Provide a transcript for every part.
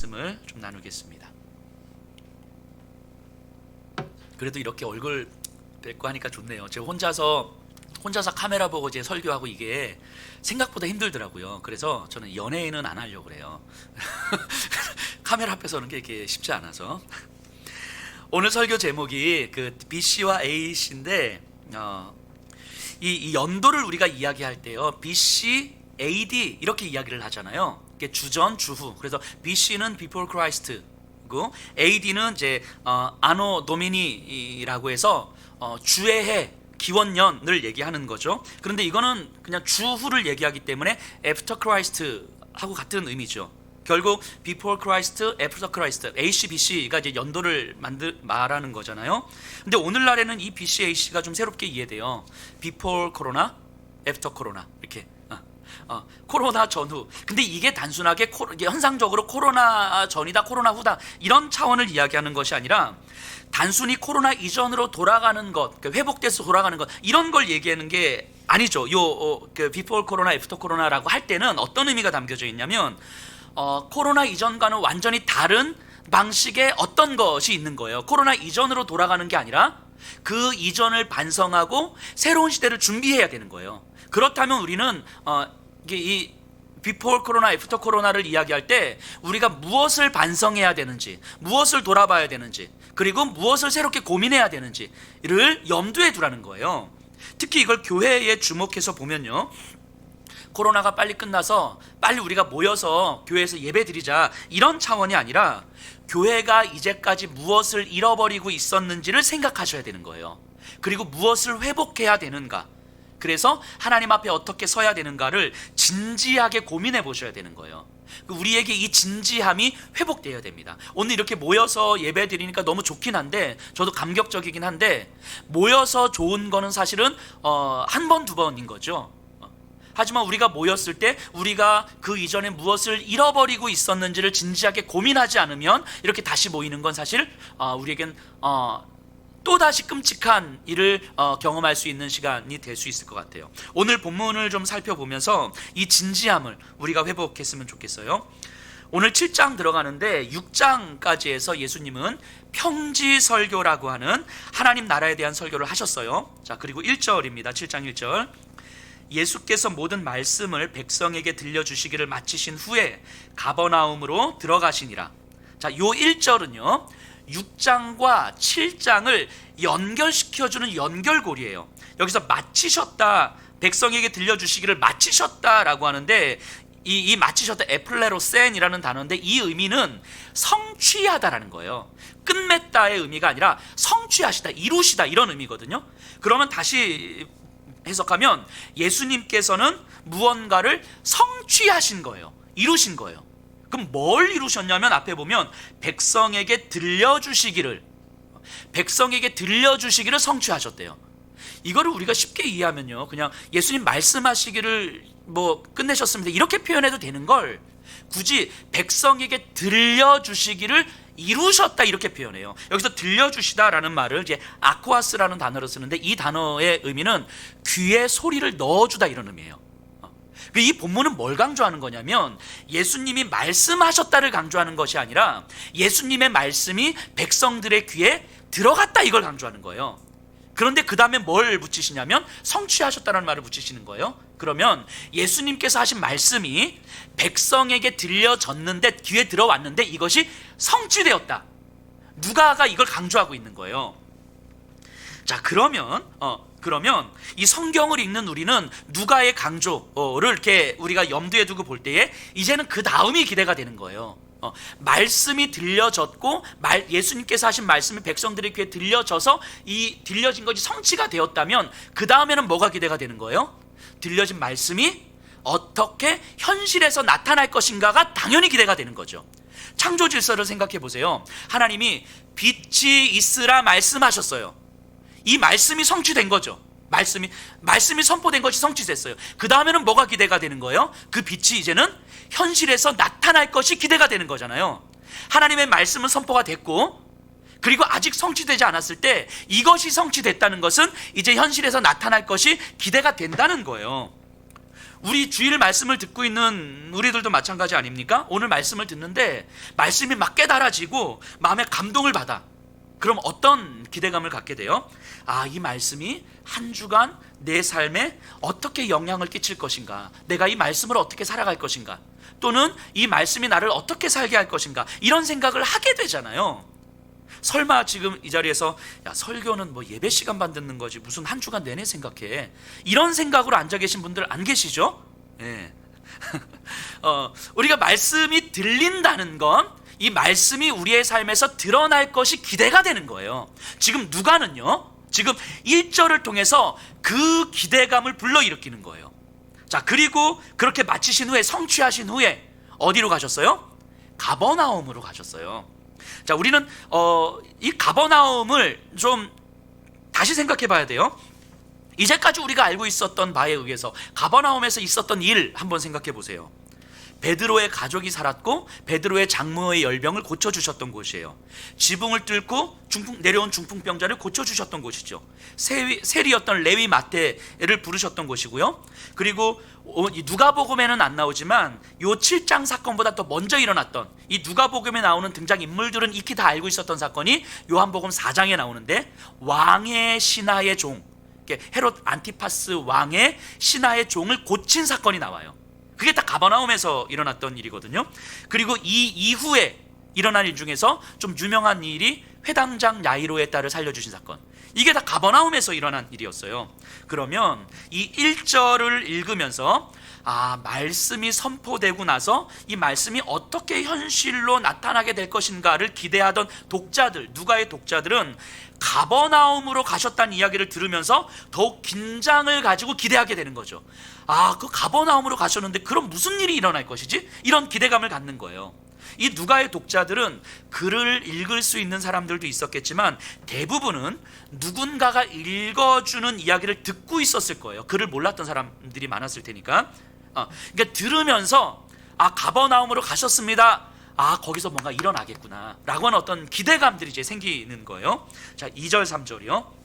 말씀을 좀 나누겠습니다. 그래도 이렇게 얼굴 뵙고 하니까 좋네요. 제가 혼자서 카메라 보고 이제 설교하고 이게 생각보다 힘들더라고요. 그래서 저는 연예인은 안 하려고 그래요. 카메라 앞에서 하는 게 이렇게 쉽지 않아서. 오늘 설교 제목이 그 BC와 AC인데 이 연도를 우리가 이야기할 때요, BC, AD 이렇게 이야기를 하잖아요. 이게 주전, 주후. 그래서 BC는 Before Christ고 AD는 이제 아노 도미니라고 해서 주의 해, 기원년을 얘기하는 거죠. 그런데 이거는 그냥 주후를 얘기하기 때문에 After Christ하고 같은 의미죠. 결국 Before Christ, After Christ, AC, BC가 이제 연도를 말하는 거잖아요. 근데 오늘날에는 이 BC, AC가 좀 새롭게 이해돼요. Before Corona, After Corona 이렇게. 코로나 전후. 근데 이게 단순하게 현상적으로 코로나 전이다, 코로나 후다 이런 차원을 이야기하는 것이 아니라 단순히 코로나 이전으로 돌아가는 것, 회복돼서 돌아가는 것 이런 걸 얘기하는 게 아니죠. 그 Before Corona, After Corona라고 할 때는 어떤 의미가 담겨져 있냐면 코로나 이전과는 완전히 다른 방식의 어떤 것이 있는 거예요. 코로나 이전으로 돌아가는 게 아니라 그 이전을 반성하고 새로운 시대를 준비해야 되는 거예요. 그렇다면 우리는 이 비포 코로나, 애프터 코로나를 이야기할 때 우리가 무엇을 반성해야 되는지, 무엇을 돌아봐야 되는지, 그리고 무엇을 새롭게 고민해야 되는지를 염두에 두라는 거예요. 특히 이걸 교회에 주목해서 보면요, 코로나가 빨리 끝나서 빨리 우리가 모여서 교회에서 예배 드리자 이런 차원이 아니라 교회가 이제까지 무엇을 잃어버리고 있었는지를 생각하셔야 되는 거예요. 그리고 무엇을 회복해야 되는가, 그래서 하나님 앞에 어떻게 서야 되는가를 진지하게 고민해 보셔야 되는 거예요. 우리에게 이 진지함이 회복되어야 됩니다. 오늘 이렇게 모여서 예배 드리니까 너무 좋긴 한데, 저도 감격적이긴 한데, 모여서 좋은 거는 사실은 한 번, 두 번인 거죠. 하지만 우리가 모였을 때 우리가 그 이전에 무엇을 잃어버리고 있었는지를 진지하게 고민하지 않으면 이렇게 다시 모이는 건 사실 우리에겐 또다시 끔찍한 일을 경험할 수 있는 시간이 될 수 있을 것 같아요. 오늘 본문을 좀 살펴보면서 이 진지함을 우리가 회복했으면 좋겠어요. 오늘 7장 들어가는데 6장까지 해서 예수님은 평지설교라고 하는 하나님 나라에 대한 설교를 하셨어요. 자, 그리고 1절입니다. 7장 1절. 예수께서 모든 말씀을 백성에게 들려주시기를 마치신 후에 가버나움으로 들어가시니라. 자, 요 1절은요 6장과 7장을 연결시켜주는 연결고리예요. 여기서 마치셨다, 백성에게 들려주시기를 마치셨다라고 하는데 이 마치셨다, 에플레로센이라는 단어인데 이 의미는 성취하다라는 거예요. 끝맺다의 의미가 아니라 성취하시다, 이루시다 이런 의미거든요. 그러면 다시 해석하면 예수님께서는 무언가를 성취하신 거예요. 이루신 거예요. 그럼 뭘 이루셨냐면 앞에 보면 백성에게 들려주시기를 성취하셨대요. 이거를 우리가 쉽게 이해하면요, 그냥 예수님 말씀하시기를 끝내셨습니다 이렇게 표현해도 되는 걸 굳이 백성에게 들려주시기를 이루셨다 이렇게 표현해요. 여기서 들려주시다라는 말을 이제 아쿠아스라는 단어로 쓰는데 이 단어의 의미는 귀에 소리를 넣어주다 이런 의미예요. 이 본문은 뭘 강조하는 거냐면 예수님이 말씀하셨다를 강조하는 것이 아니라 예수님의 말씀이 백성들의 귀에 들어갔다 이걸 강조하는 거예요. 그런데 그 다음에 뭘 붙이시냐면 성취하셨다는 말을 붙이시는 거예요. 그러면 예수님께서 하신 말씀이 백성에게 들려졌는데, 귀에 들어왔는데 이것이 성취되었다. 누가가 이걸 강조하고 있는 거예요. 자, 그러면 이 성경을 읽는 우리는 누가의 강조를 이렇게 우리가 염두에 두고 볼 때에 이제는 그 다음이 기대가 되는 거예요. 말씀이 들려졌고 예수님께서 하신 말씀이 백성들의 귀에 들려져서 이 들려진 것이 성취가 되었다면 그 다음에는 뭐가 기대가 되는 거예요? 들려진 말씀이 어떻게 현실에서 나타날 것인가가 당연히 기대가 되는 거죠. 창조 질서를 생각해 보세요. 하나님이 빛이 있으라 말씀하셨어요. 이 말씀이 성취된 거죠. 말씀이 선포된 것이 성취됐어요. 그 다음에는 뭐가 기대가 되는 거예요? 그 빛이 이제는 현실에서 나타날 것이 기대가 되는 거잖아요. 하나님의 말씀은 선포가 됐고, 그리고 아직 성취되지 않았을 때 이것이 성취됐다는 것은 이제 현실에서 나타날 것이 기대가 된다는 거예요. 우리 주일 말씀을 듣고 있는 우리들도 마찬가지 아닙니까? 오늘 말씀을 듣는데 말씀이 막 깨달아지고 마음에 감동을 받아. 그럼 어떤 기대감을 갖게 돼요? 아, 이 말씀이 한 주간 내 삶에 어떻게 영향을 끼칠 것인가, 내가 이 말씀을 어떻게 살아갈 것인가, 또는 이 말씀이 나를 어떻게 살게 할 것인가, 이런 생각을 하게 되잖아요. 설마 지금 이 자리에서 야, 설교는 뭐 예배 시간만 듣는 거지 무슨 한 주간 내내 생각해, 이런 생각으로 앉아 계신 분들 안 계시죠? 예. 우리가 말씀이 들린다는 건 이 말씀이 우리의 삶에서 드러날 것이 기대가 되는 거예요. 지금 누가는요, 지금 1절을 통해서 그 기대감을 불러일으키는 거예요. 자, 그리고 그렇게 마치신 후에, 성취하신 후에 어디로 가셨어요? 가버나움으로 가셨어요. 자, 우리는 이 가버나움을 좀 다시 생각해 봐야 돼요. 이제까지 우리가 알고 있었던 바에 의해서 가버나움에서 있었던 일 한번 생각해 보세요. 베드로의 가족이 살았고 베드로의 장모의 열병을 고쳐주셨던 곳이에요. 지붕을 뚫고 내려온 중풍병자를 고쳐주셨던 곳이죠. 세리였던 레위 마태를 부르셨던 곳이고요. 그리고 누가복음에는 안 나오지만 이 7장 사건보다 더 먼저 일어났던, 이 누가복음에 나오는 등장인물들은 익히 다 알고 있었던 사건이 요한복음 4장에 나오는데, 왕의 신하의 종, 헤롯 안티파스 왕의 신하의 종을 고친 사건이 나와요. 그게 다 가버나움에서 일어났던 일이거든요. 그리고 이 이후에 일어난 일 중에서 좀 유명한 일이 회당장 야이로의 딸을 살려주신 사건, 이게 다 가버나움에서 일어난 일이었어요. 그러면 이 1절을 읽으면서 말씀이 선포되고 나서 이 말씀이 어떻게 현실로 나타나게 될 것인가를 기대하던 독자들, 누가의 독자들은 가버나움으로 가셨다는 이야기를 들으면서 더욱 긴장을 가지고 기대하게 되는 거죠. 그 가버나움으로 가셨는데 그럼 무슨 일이 일어날 것이지? 이런 기대감을 갖는 거예요. 이 누가의 독자들은 글을 읽을 수 있는 사람들도 있었겠지만 대부분은 누군가가 읽어주는 이야기를 듣고 있었을 거예요. 글을 몰랐던 사람들이 많았을 테니까. 그러니까 들으면서 가버나움으로 가셨습니다, 거기서 뭔가 일어나겠구나 라고 하는 어떤 기대감들이 이제 생기는 거예요. 자, 2절 3절이요.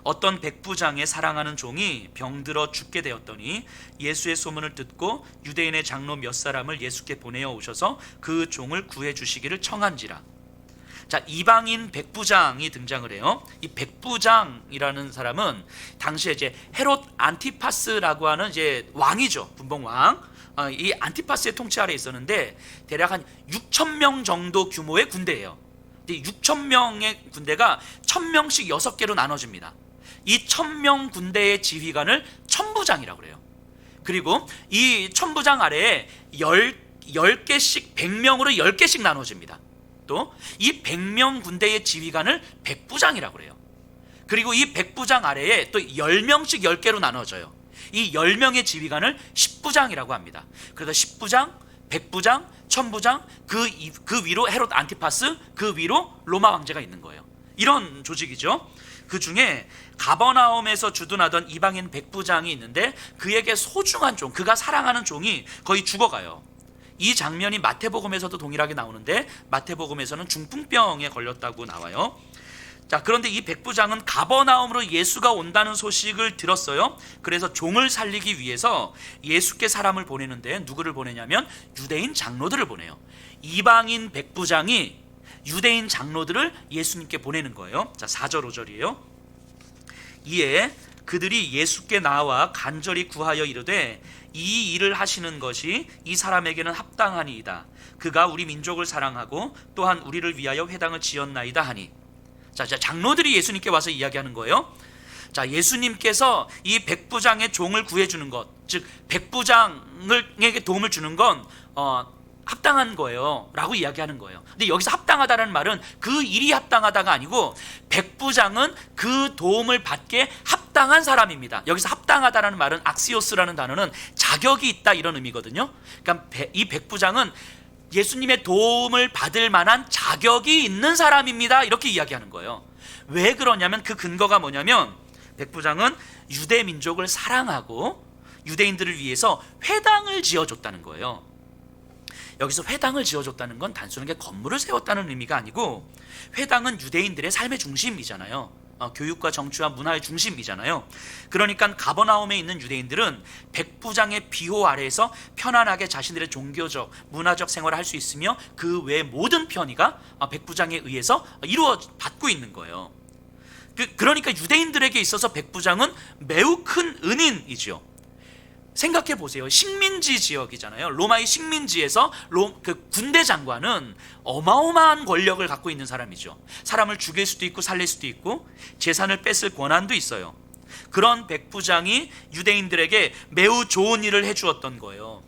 어떤 백부장의 사랑하는 종이 병들어 죽게 되었더니 예수의 소문을 듣고 유대인의 장로 몇 사람을 예수께 보내어 오셔서 그 종을 구해 주시기를 청한지라. 자, 이방인 백부장이 등장을 해요. 이 백부장이라는 사람은 당시에 이제 헤롯 안티파스라고 하는 이제 왕이죠, 분봉왕. 이 안티파스의 통치 아래에 있었는데 대략 한 6,000명 정도 규모의 군대예요. 6,000명의 군대가 1,000명씩 6개로 나눠집니다. 이 1,000명 군대의 지휘관을 천부장이라고 그래요. 그리고 이 천부장 아래에 10개씩 100명으로 10개씩 나눠집니다. 또 이 100명 군대의 지휘관을 백부장이라고 그래요. 그리고 이 백부장 아래에 또 10명씩 10개로 나눠져요. 이 10명의 지휘관을 10부장이라고 합니다. 그래서 10부장, 백부장, 천부장, 그 위로 헤롯 안티파스, 그 위로 로마 황제가 있는 거예요. 이런 조직이죠. 그 중에 가버나움에서 주둔하던 이방인 백부장이 있는데 그에게 소중한 종, 그가 사랑하는 종이 거의 죽어가요. 이 장면이 마태복음에서도 동일하게 나오는데 마태복음에서는 중풍병에 걸렸다고 나와요. 자, 그런데 이 백부장은 가버나움으로 예수가 온다는 소식을 들었어요. 그래서 종을 살리기 위해서 예수께 사람을 보내는데 누구를 보내냐면 유대인 장로들을 보내요. 이방인 백부장이 유대인 장로들을 예수님께 보내는 거예요. 자, 4절 5절이에요. 이에 그들이 예수께 나와 간절히 구하여 이르되 이 일을 하시는 것이 이 사람에게는 합당하니이다. 그가 우리 민족을 사랑하고 또한 우리를 위하여 회당을 지었나이다 하니. 자, 장로들이 예수님께 와서 이야기하는 거예요. 자, 예수님께서 이 백부장의 종을 구해주는 것, 즉 백부장에게 도움을 주는 건 합당한 거예요 라고 이야기하는 거예요. 근데 여기서 합당하다는 말은 그 일이 합당하다가 아니고 백부장은 그 도움을 받게 합당한 사람입니다. 여기서 합당하다라는 말은 악시오스라는 단어는 자격이 있다 이런 의미거든요. 그러니까 이 백부장은 예수님의 도움을 받을 만한 자격이 있는 사람입니다 이렇게 이야기하는 거예요. 왜 그러냐면 그 근거가 뭐냐면 백부장은 유대 민족을 사랑하고 유대인들을 위해서 회당을 지어줬다는 거예요. 여기서 회당을 지어줬다는 건 단순하게 건물을 세웠다는 의미가 아니고 회당은 유대인들의 삶의 중심이잖아요. 교육과 정치와 문화의 중심이잖아요. 그러니까 가버나움에 있는 유대인들은 백부장의 비호 아래에서 편안하게 자신들의 종교적, 문화적 생활을 할 수 있으며 그 외 모든 편의가 백부장에 의해서 이루어 받고 있는 거예요. 그러니까 유대인들에게 있어서 백부장은 매우 큰 은인이죠. 생각해 보세요. 식민지 지역이잖아요. 로마의 식민지에서 그 군대 장관은 어마어마한 권력을 갖고 있는 사람이죠. 사람을 죽일 수도 있고 살릴 수도 있고 재산을 뺏을 권한도 있어요. 그런 백부장이 유대인들에게 매우 좋은 일을 해주었던 거예요.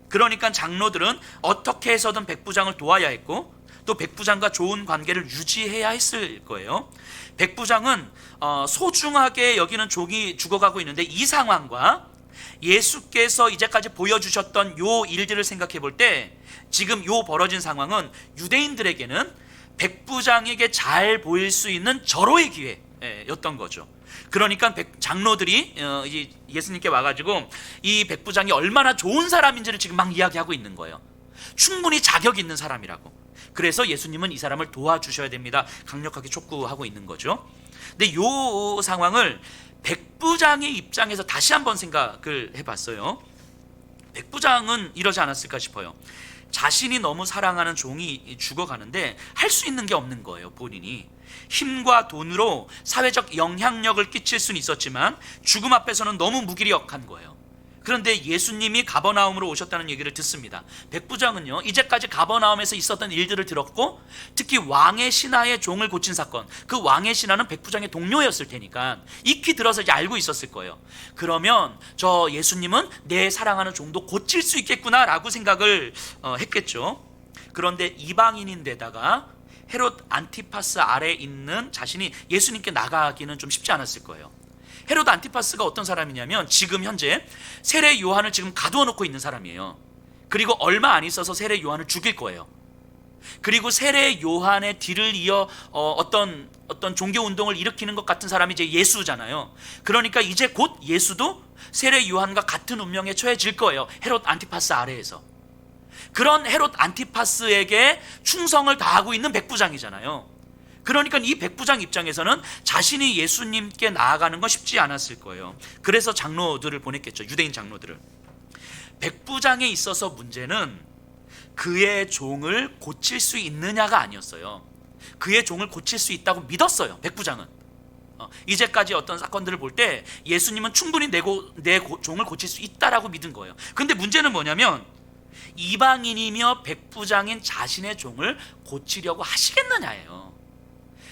그러니까 장로들은 어떻게 해서든 백부장을 도와야 했고 또 백부장과 좋은 관계를 유지해야 했을 거예요. 백부장은 소중하게 여기는 종이 죽어가고 있는데 이 상황과 예수께서 이제까지 보여주셨던 요 일들을 생각해 볼 때 지금 요 벌어진 상황은 유대인들에게는 백부장에게 잘 보일 수 있는 절호의 기회였던 거죠. 그러니까 장로들이 예수님께 와가지고 이 백부장이 얼마나 좋은 사람인지를 지금 막 이야기하고 있는 거예요. 충분히 자격 있는 사람이라고. 그래서 예수님은 이 사람을 도와주셔야 됩니다. 강력하게 촉구하고 있는 거죠. 근데 요 상황을 백부장의 입장에서 다시 한번 생각을 해봤어요. 백부장은 이러지 않았을까 싶어요. 자신이 너무 사랑하는 종이 죽어가는데 할 수 있는 게 없는 거예요. 본인이 힘과 돈으로 사회적 영향력을 끼칠 수는 있었지만 죽음 앞에서는 너무 무기력한 거예요. 그런데 예수님이 가버나움으로 오셨다는 얘기를 듣습니다. 백부장은요, 이제까지 가버나움에서 있었던 일들을 들었고 특히 왕의 신하의 종을 고친 사건, 그 왕의 신하는 백부장의 동료였을 테니까 익히 들어서 이제 알고 있었을 거예요. 그러면 저 예수님은 내 사랑하는 종도 고칠 수 있겠구나 라고 생각을 했겠죠. 그런데 이방인인데다가 헤롯 안티파스 아래에 있는 자신이 예수님께 나가기는 좀 쉽지 않았을 거예요. 헤롯 안티파스가 어떤 사람이냐면 지금 현재 세례 요한을 지금 가두어 놓고 있는 사람이에요. 그리고 얼마 안 있어서 세례 요한을 죽일 거예요. 그리고 세례 요한의 뒤를 이어 어떤 종교 운동을 일으키는 것 같은 사람이 이제 예수잖아요. 그러니까 이제 곧 예수도 세례 요한과 같은 운명에 처해질 거예요. 헤롯 안티파스 아래에서. 그런 헤롯 안티파스에게 충성을 다하고 있는 백부장이잖아요. 그러니까 이 백부장 입장에서는 자신이 예수님께 나아가는 건 쉽지 않았을 거예요. 그래서 장로들을 보냈겠죠. 유대인 장로들을. 백부장에 있어서 문제는 그의 종을 고칠 수 있느냐가 아니었어요. 그의 종을 고칠 수 있다고 믿었어요. 백부장은. 이제까지 어떤 사건들을 볼 때 예수님은 충분히 내 종을 고칠 수 있다라고 믿은 거예요. 그런데 문제는 뭐냐면 이방인이며 백부장인 자신의 종을 고치려고 하시겠느냐예요.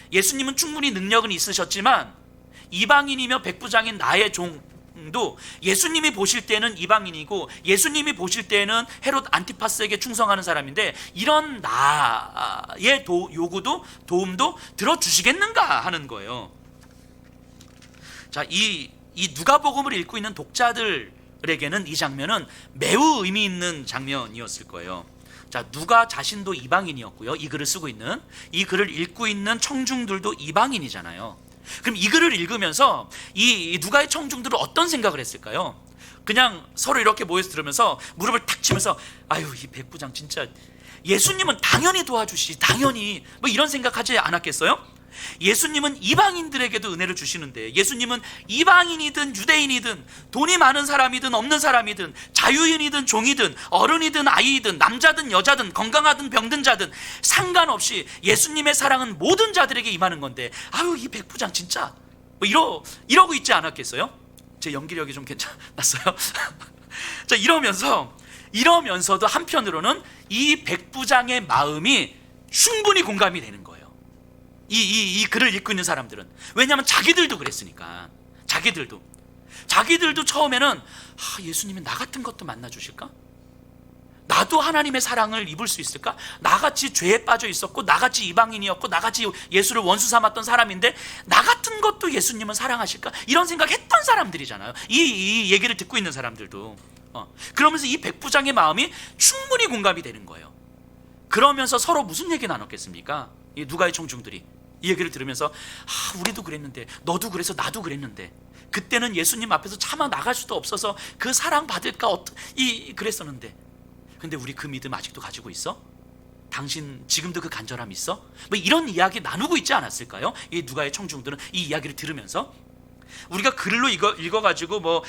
예수님은 충분히 능력은 있으셨지만 이방인이며 백부장인 나의 종도 예수님이 보실 때는 이방인이고 예수님이 보실 때는 헤롯 안티파스에게 충성하는 사람인데 이런 나의 요구도 도움도 들어주시겠는가 하는 거예요. 자, 이 누가복음을 읽고 있는 독자들에게는 이 장면은 매우 의미 있는 장면이었을 거예요. 자, 누가 자신도 이방인이었고요. 이 글을 쓰고 있는, 이 글을 읽고 있는 청중들도 이방인이잖아요. 그럼 이 글을 읽으면서 이 누가의 청중들은 어떤 생각을 했을까요? 그냥 서로 이렇게 모여서 들으면서 무릎을 탁 치면서 아유, 이 백부장 진짜 예수님은 당연히 도와주시지, 당연히 뭐 이런 생각하지 않았겠어요? 예수님은 이방인들에게도 은혜를 주시는데 예수님은 이방인이든 유대인이든 돈이 많은 사람이든 없는 사람이든 자유인이든 종이든 어른이든 아이든 남자든 여자든 건강하든 병든 자든 상관없이 예수님의 사랑은 모든 자들에게 임하는 건데 아유, 이 백부장 진짜 뭐 이러고 있지 않았겠어요? 제 연기력이 좀 괜찮았어요? 자, 이러면서도 한편으로는 이 백부장의 마음이 충분히 공감이 되는 거예요. 이 글을 읽고 있는 사람들은. 왜냐하면 자기들도 그랬으니까. 자기들도 처음에는 예수님이 나 같은 것도 만나주실까? 나도 하나님의 사랑을 입을 수 있을까? 나같이 죄에 빠져 있었고 나같이 이방인이었고 나같이 예수를 원수 삼았던 사람인데 나 같은 것도 예수님은 사랑하실까? 이런 생각했던 사람들이잖아요. 이 얘기를 듣고 있는 사람들도. 그러면서 이 백부장의 마음이 충분히 공감이 되는 거예요. 그러면서 서로 무슨 얘기 나눴겠습니까? 이 누가의 청중들이 이 얘기를 들으면서 우리도 그랬는데 너도 그래서 나도 그랬는데 그때는 예수님 앞에서 차마 나갈 수도 없어서 그 사랑 받을까 그랬었는데 근데 우리 그 믿음 아직도 가지고 있어? 당신 지금도 그 간절함 있어? 뭐 이런 이야기 나누고 있지 않았을까요? 이 누가의 청중들은 이 이야기를 들으면서 우리가 글로 읽어가지고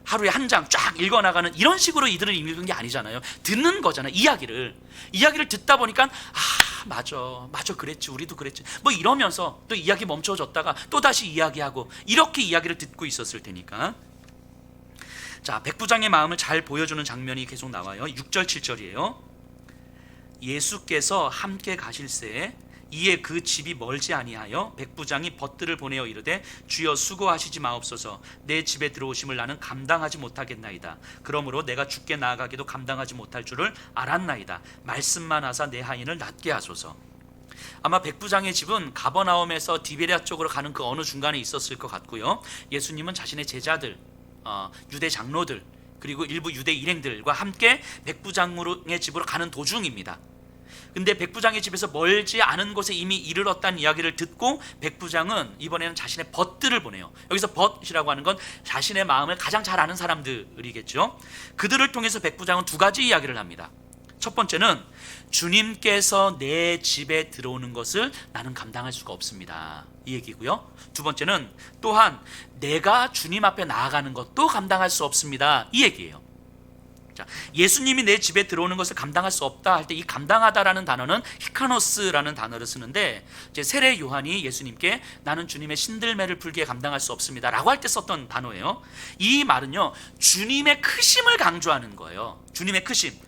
하루에 한 장 쫙 읽어나가는 이런 식으로 이들은 읽는 게 아니잖아요. 듣는 거잖아요. 이야기를 듣다 보니까 맞아 그랬지, 우리도 그랬지 뭐 이러면서 또 이야기 멈춰졌다가 또 다시 이야기하고 이렇게 이야기를 듣고 있었을 테니까. 자, 백부장의 마음을 잘 보여주는 장면이 계속 나와요. 6절 7절이에요. 예수께서 함께 가실새 이에 그 집이 멀지 아니하여 백부장이 벗들을 보내어 이르되 주여 수고하시지 마옵소서. 내 집에 들어오심을 나는 감당하지 못하겠나이다. 그러므로 내가 주께 나아가기도 감당하지 못할 줄을 알았나이다. 말씀만 하사 내 하인을 낫게 하소서. 아마 백부장의 집은 가버나움에서 디베랴 쪽으로 가는 그 어느 중간에 있었을 것 같고요. 예수님은 자신의 제자들, 유대 장로들, 그리고 일부 유대 일행들과 함께 백부장의 집으로 가는 도중입니다. 근데 백부장의 집에서 멀지 않은 곳에 이미 이르렀다는 이야기를 듣고 백부장은 이번에는 자신의 벗들을 보내요. 여기서 벗이라고 하는 건 자신의 마음을 가장 잘 아는 사람들이겠죠. 그들을 통해서 백부장은 두 가지 이야기를 합니다. 첫 번째는 주님께서 내 집에 들어오는 것을 나는 감당할 수가 없습니다, 이 얘기고요. 두 번째는 또한 내가 주님 앞에 나아가는 것도 감당할 수 없습니다, 이 얘기예요. 자, 예수님이 내 집에 들어오는 것을 감당할 수 없다 할 때 이 감당하다라는 단어는 히카노스라는 단어를 쓰는데, 이제 세례 요한이 예수님께 나는 주님의 신들매를 풀기에 감당할 수 없습니다 라고 할 때 썼던 단어예요. 이 말은요, 주님의 크심을 강조하는 거예요. 주님의 크심.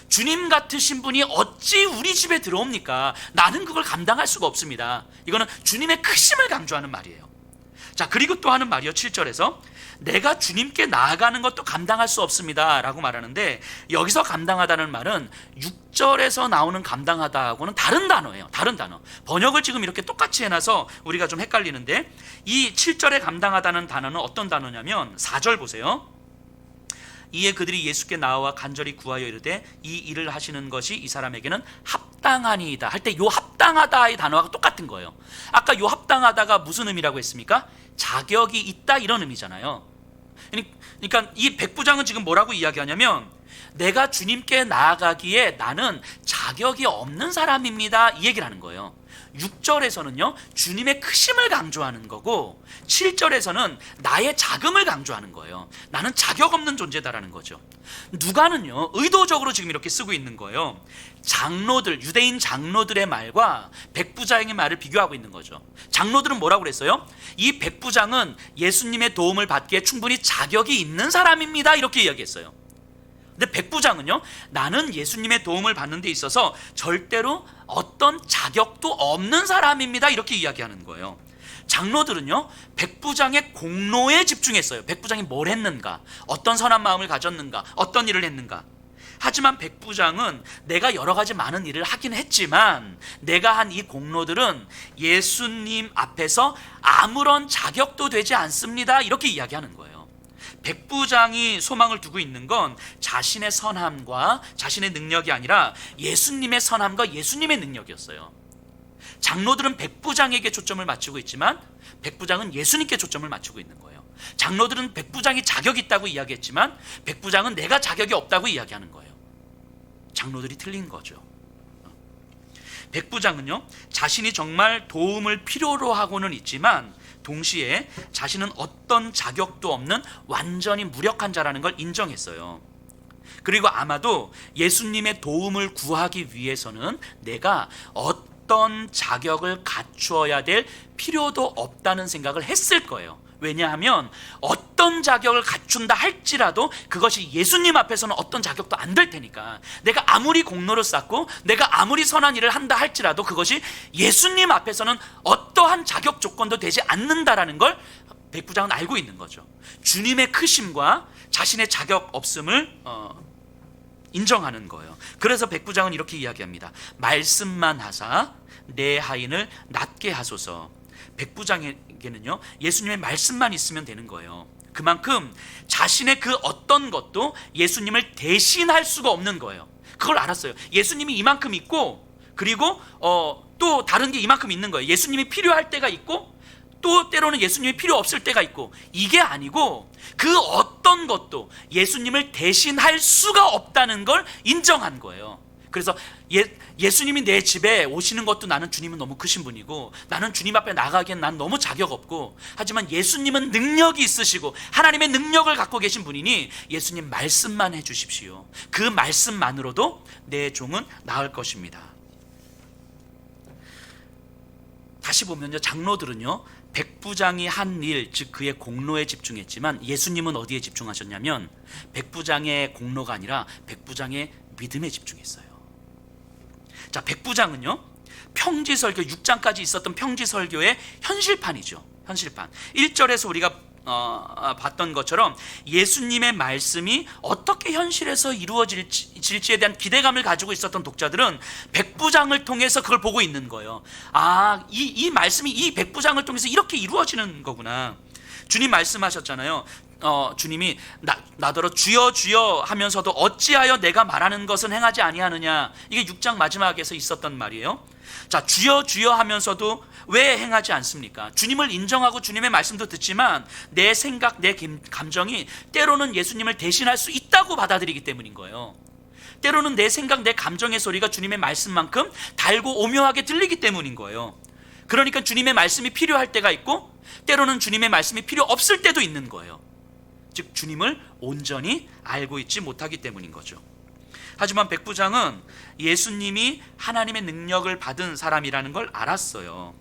주님 같으신 분이 어찌 우리 집에 들어옵니까? 나는 그걸 감당할 수가 없습니다. 이거는 주님의 크심을 강조하는 말이에요. 자, 그리고 또 하는 말이요, 7절에서 내가 주님께 나아가는 것도 감당할 수 없습니다 라고 말하는데, 여기서 감당하다는 말은 6절에서 나오는 감당하다하고는 다른 단어예요. 다른 단어. 번역을 지금 이렇게 똑같이 해놔서 우리가 좀 헷갈리는데, 이 7절에 감당하다는 단어는 어떤 단어냐면 4절 보세요. 이에 그들이 예수께 나와 간절히 구하여 이르되 이 일을 하시는 것이 이 사람에게는 합당하니이다 할 때 요 합당하다의 단어가 똑같은 거예요. 아까 요 합당하다가 무슨 의미라고 했습니까? 자격이 있다, 이런 의미잖아요. 그러니까 이 백부장은 지금 뭐라고 이야기하냐면, 내가 주님께 나아가기에 나는 자격이 없는 사람입니다, 이 얘기를 하는 거예요. 6절에서는요 주님의 크심을 강조하는 거고, 7절에서는 나의 자금을 강조하는 거예요. 나는 자격 없는 존재다라는 거죠. 누가는요 의도적으로 지금 이렇게 쓰고 있는 거예요. 장로들, 유대인 장로들의 말과 백부장의 말을 비교하고 있는 거죠. 장로들은 뭐라고 그랬어요? 이 백부장은 예수님의 도움을 받기에 충분히 자격이 있는 사람입니다, 이렇게 이야기했어요. 근데 백부장은요, 나는 예수님의 도움을 받는 데 있어서 절대로 어떤 자격도 없는 사람입니다, 이렇게 이야기하는 거예요. 장로들은요 백부장의 공로에 집중했어요. 백부장이 뭘 했는가, 어떤 선한 마음을 가졌는가, 어떤 일을 했는가. 하지만 백부장은 내가 여러 가지 많은 일을 하긴 했지만 내가 한 이 공로들은 예수님 앞에서 아무런 자격도 되지 않습니다, 이렇게 이야기하는 거예요. 백부장이 소망을 두고 있는 건 자신의 선함과 자신의 능력이 아니라 예수님의 선함과 예수님의 능력이었어요. 장로들은 백부장에게 초점을 맞추고 있지만 백부장은 예수님께 초점을 맞추고 있는 거예요. 장로들은 백부장이 자격이 있다고 이야기했지만 백부장은 내가 자격이 없다고 이야기하는 거예요. 장로들이 틀린 거죠. 백부장은요 자신이 정말 도움을 필요로 하고는 있지만 동시에 자신은 어떤 자격도 없는 완전히 무력한 자라는 걸 인정했어요. 그리고 아마도 예수님의 도움을 구하기 위해서는 내가 어떤 자격을 갖추어야 될 필요도 없다는 생각을 했을 거예요. 왜냐하면 어떤 자격을 갖춘다 할지라도 그것이 예수님 앞에서는 어떤 자격도 안 될 테니까. 내가 아무리 공로를 쌓고 내가 아무리 선한 일을 한다 할지라도 그것이 예수님 앞에서는 어떠한 자격 조건도 되지 않는다라는 걸 백부장은 알고 있는 거죠. 주님의 크심과 자신의 자격 없음을 인정하는 거예요. 그래서 백부장은 이렇게 이야기합니다. 말씀만 하사 내 하인을 낫게 하소서. 백부장에게는요 예수님의 말씀만 있으면 되는 거예요. 그만큼 자신의 그 어떤 것도 예수님을 대신할 수가 없는 거예요. 그걸 알았어요. 예수님이 이만큼 있고 그리고 또 다른 게 이만큼 있는 거예요. 예수님이 필요할 때가 있고 또 때로는 예수님이 필요 없을 때가 있고, 이게 아니고 그 어떤 것도 예수님을 대신할 수가 없다는 걸 인정한 거예요. 그래서 예수님이 내 집에 오시는 것도 나는 주님은 너무 크신 분이고 나는 주님 앞에 나가기엔 난 너무 자격 없고, 하지만 예수님은 능력이 있으시고 하나님의 능력을 갖고 계신 분이니 예수님 말씀만 해주십시오. 그 말씀만으로도 내 종은 나을 것입니다. 다시 보면요, 장로들은요 백부장이 한 일, 즉 그의 공로에 집중했지만 예수님은 어디에 집중하셨냐면 백부장의 공로가 아니라 백부장의 믿음에 집중했어요. 자, 백부장은요 평지설교 6장까지 있었던 평지설교의 현실판이죠. 현실판. 1절에서 우리가 봤던 것처럼 예수님의 말씀이 어떻게 현실에서 이루어질지에 대한 기대감을 가지고 있었던 독자들은 백부장을 통해서 그걸 보고 있는 거예요. 아, 이 말씀이 이 백부장을 통해서 이렇게 이루어지는 거구나. 주님 말씀하셨잖아요. 주님이 나더러 주여 주여 하면서도 어찌하여 내가 말하는 것은 행하지 아니하느냐. 이게 6장 마지막에서 있었던 말이에요. 자, 주여 주여 하면서도 왜 행하지 않습니까? 주님을 인정하고 주님의 말씀도 듣지만 내 생각, 내 감정이 때로는 예수님을 대신할 수 있다고 받아들이기 때문인 거예요. 때로는 내 생각, 내 감정의 소리가 주님의 말씀만큼 달고 오묘하게 들리기 때문인 거예요. 그러니까 주님의 말씀이 필요할 때가 있고 때로는 주님의 말씀이 필요 없을 때도 있는 거예요. 즉 주님을 온전히 알고 있지 못하기 때문인 거죠. 하지만 백부장은 예수님이 하나님의 능력을 받은 사람이라는 걸 알았어요.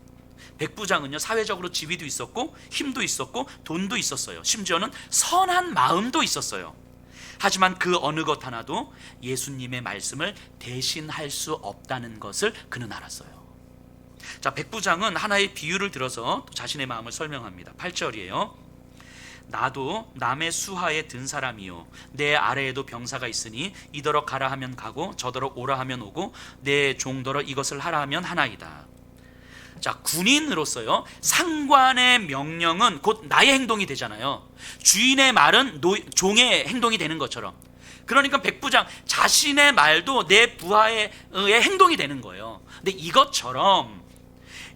백부장은요 사회적으로 지위도 있었고 힘도 있었고 돈도 있었어요. 심지어는 선한 마음도 있었어요. 하지만 그 어느 것 하나도 예수님의 말씀을 대신할 수 없다는 것을 그는 알았어요. 자, 백부장은 하나의 비유를 들어서 또 자신의 마음을 설명합니다. 8절이에요. 나도 남의 수하에 든 사람이요 내 아래에도 병사가 있으니 이더러 가라 하면 가고 저더러 오라 하면 오고 내 종더러 이것을 하라 하면 하나이다. 자, 군인으로서요 상관의 명령은 곧 나의 행동이 되잖아요. 주인의 말은 종의 행동이 되는 것처럼, 그러니까 백부장 자신의 말도 내 부하의 행동이 되는 거예요. 근데 이것처럼